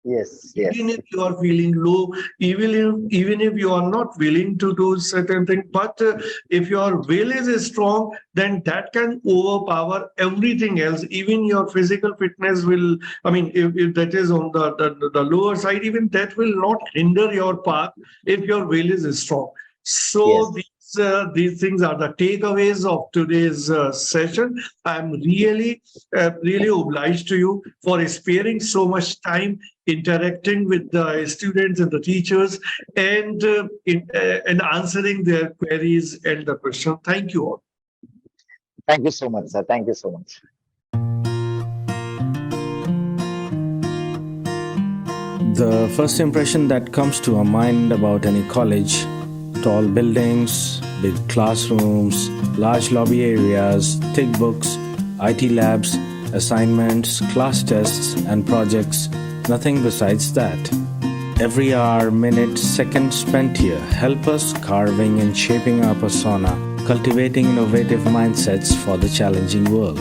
Yes. Even if you are feeling low, even if you are not willing to do certain things, but if your will is strong, then that can overpower everything else. Even your physical fitness will, if that is on the lower side, even that will not hinder your path if your will is strong. So these things are the takeaways of today's session. I'm really obliged to you for sparing so much time interacting with the students and the teachers, and answering their queries and the questions. Thank you all. Thank you so much, sir. Thank you so much. The first impression that comes to our mind about any college: tall buildings, big classrooms, large lobby areas, thick books, IT labs, assignments, class tests, and projects. Nothing besides that. Every hour, minute, second spent here help us carving and shaping our persona, cultivating innovative mindsets for the challenging world.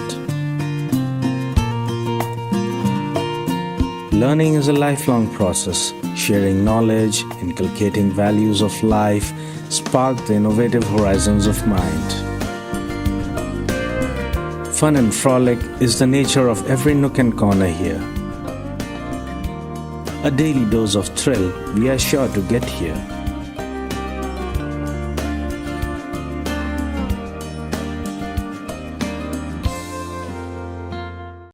Learning is a lifelong process. Sharing knowledge, inculcating values of life, spark the innovative horizons of mind. Fun and frolic is the nature of every nook and corner here. A daily dose of thrill we are sure to get here.